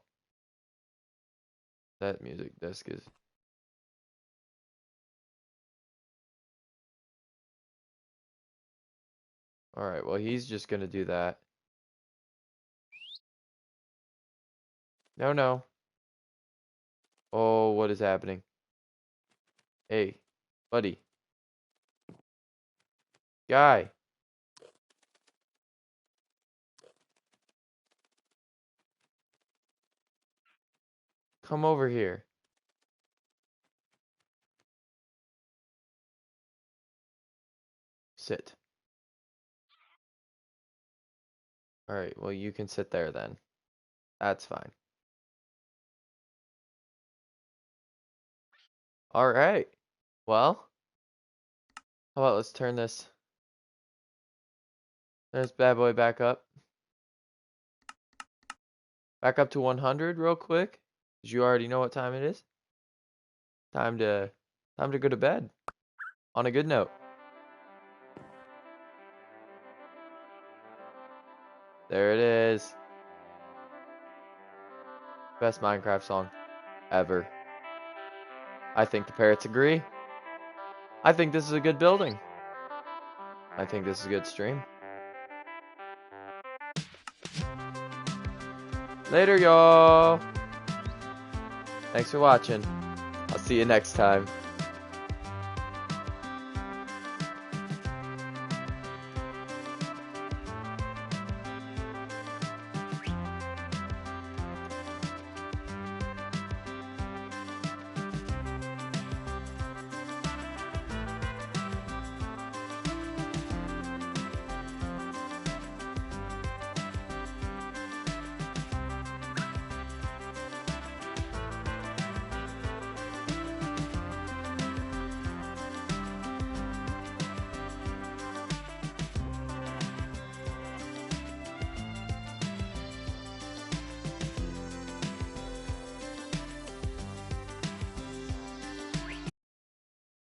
that music disc is... Alright, well, he's just gonna do that. No, no. Oh, what is happening? Hey, buddy. Guy. Come over here. Sit. Alright, well, you can sit there then. That's fine. Alright. Well, how about let's turn this bad boy back up. Back up to 100 real quick. 'Cause you already know what time it is. Time to go to bed. On a good note. There it is. Best Minecraft song ever. I think the parrots agree. I think this is a good building. I think this is a good stream. Later, y'all. Thanks for watching. I'll see you next time.